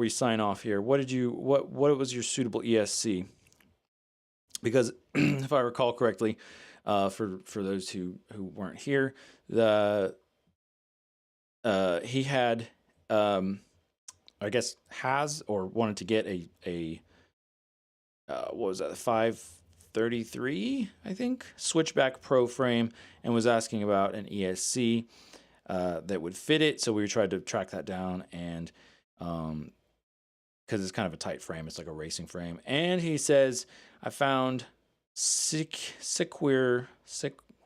sign off here. What was your suitable ESC? Because if I recall correctly, for those who weren't here, he had I guess has or wanted to get a what was that, 533 I think Switchback Pro frame, and was asking about an ESC that would fit it. So we tried to track that down, and because it's kind of a tight frame, it's like a racing frame. And he says, I found Sequire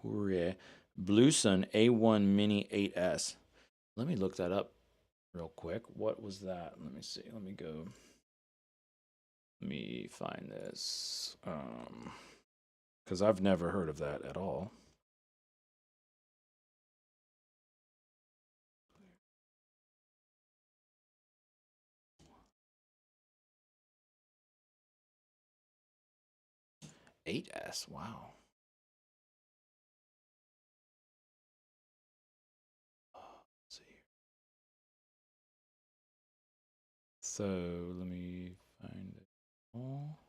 Bluesun A1 Mini 8S. Let me look that up real quick. What was that? Let me see. Let me find this. Because I've never heard of that at all. $8S. Wow. Let's see. So let me find it all.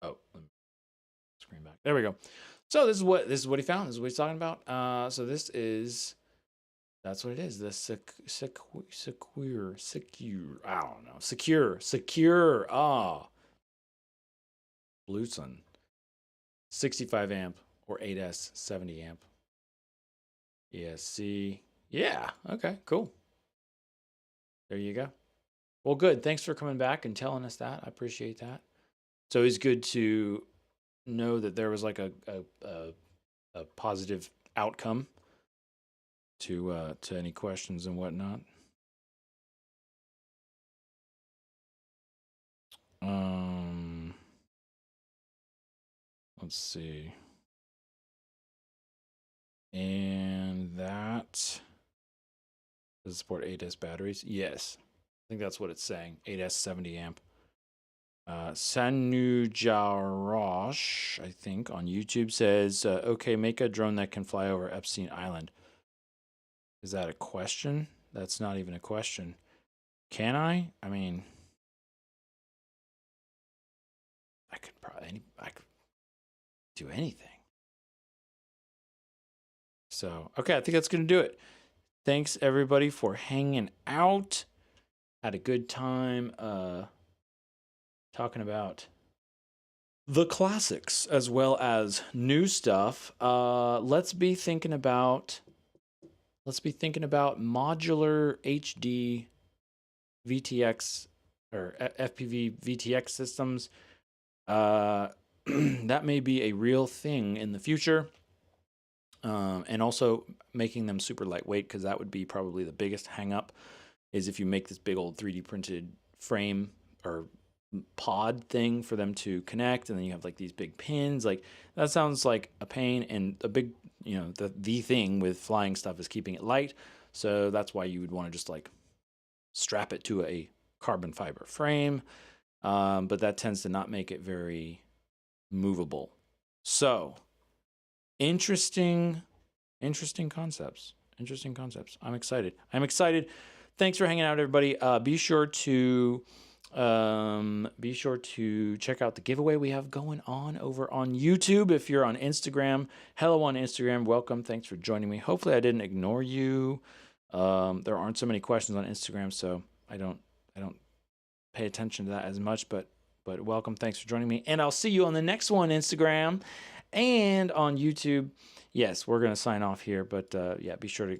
Oh, let me screen back. There we go. So this is what he found. This is what he's talking about. So that's what it is. The secure. I don't know. Secure. Bluetooth. 65 amp or 8S 70 amp. ESC. Yeah. Okay. Cool. There you go. Well, good. Thanks for coming back and telling us that. I appreciate that. It's always good to know that there was like a positive outcome to any questions and whatnot. Let's see. And that does it support 8S batteries? Yes. I think that's what it's saying. 8S 70 amp. Sanujarosh, I think, on YouTube says, okay, make a drone that can fly over Epstein Island. Is that a question? That's not even a question. Can I? I mean, I could do anything. So, okay, I think that's going to do it. Thanks, everybody, for hanging out. Had a good time talking about the classics as well as new stuff. Let's be thinking about modular HD VTX or FPV VTX systems. That may be a real thing in the future. And also making them super lightweight, because that would be probably the biggest hang up, is if you make this big old 3D printed frame or pod thing for them to connect, and then you have like these big pins. Like, that sounds like a pain, and a big, the thing with flying stuff is keeping it light. So that's why you would want to just like strap it to a carbon fiber frame. But that tends to not make it very movable. So interesting concepts. I'm excited. Thanks for hanging out, everybody. Be sure to check out the giveaway we have going on over on YouTube. If you're on Instagram, hello on Instagram, welcome. Thanks for joining me. Hopefully I didn't ignore you. There aren't so many questions on Instagram, so I don't pay attention to that as much, but welcome. Thanks for joining me, and I'll see you on the next one, Instagram and on YouTube. Yes, we're going to sign off here, but yeah, be sure to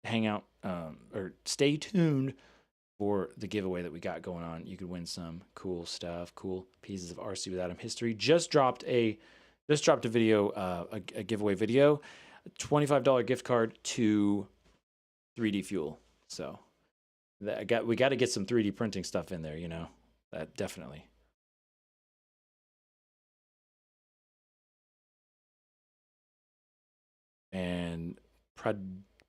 hang out or stay tuned for the giveaway that we got going on. You could win some cool stuff, cool pieces of RC with Adam history. Just dropped a video, a giveaway video, $25 gift card to 3D Fuel. So we got to get some 3D printing stuff in there, that definitely. And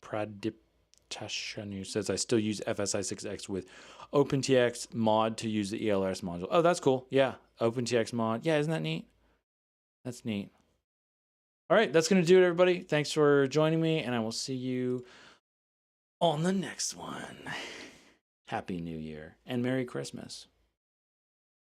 Pradiptashanu says, I still use FSI6X with OpenTX mod to use the ELRS module. Oh, that's cool. Yeah, OpenTX mod. Yeah, isn't that neat? That's neat. All right, that's going to do it, everybody. Thanks for joining me, and I will see you on the next one. Happy New Year and Merry Christmas.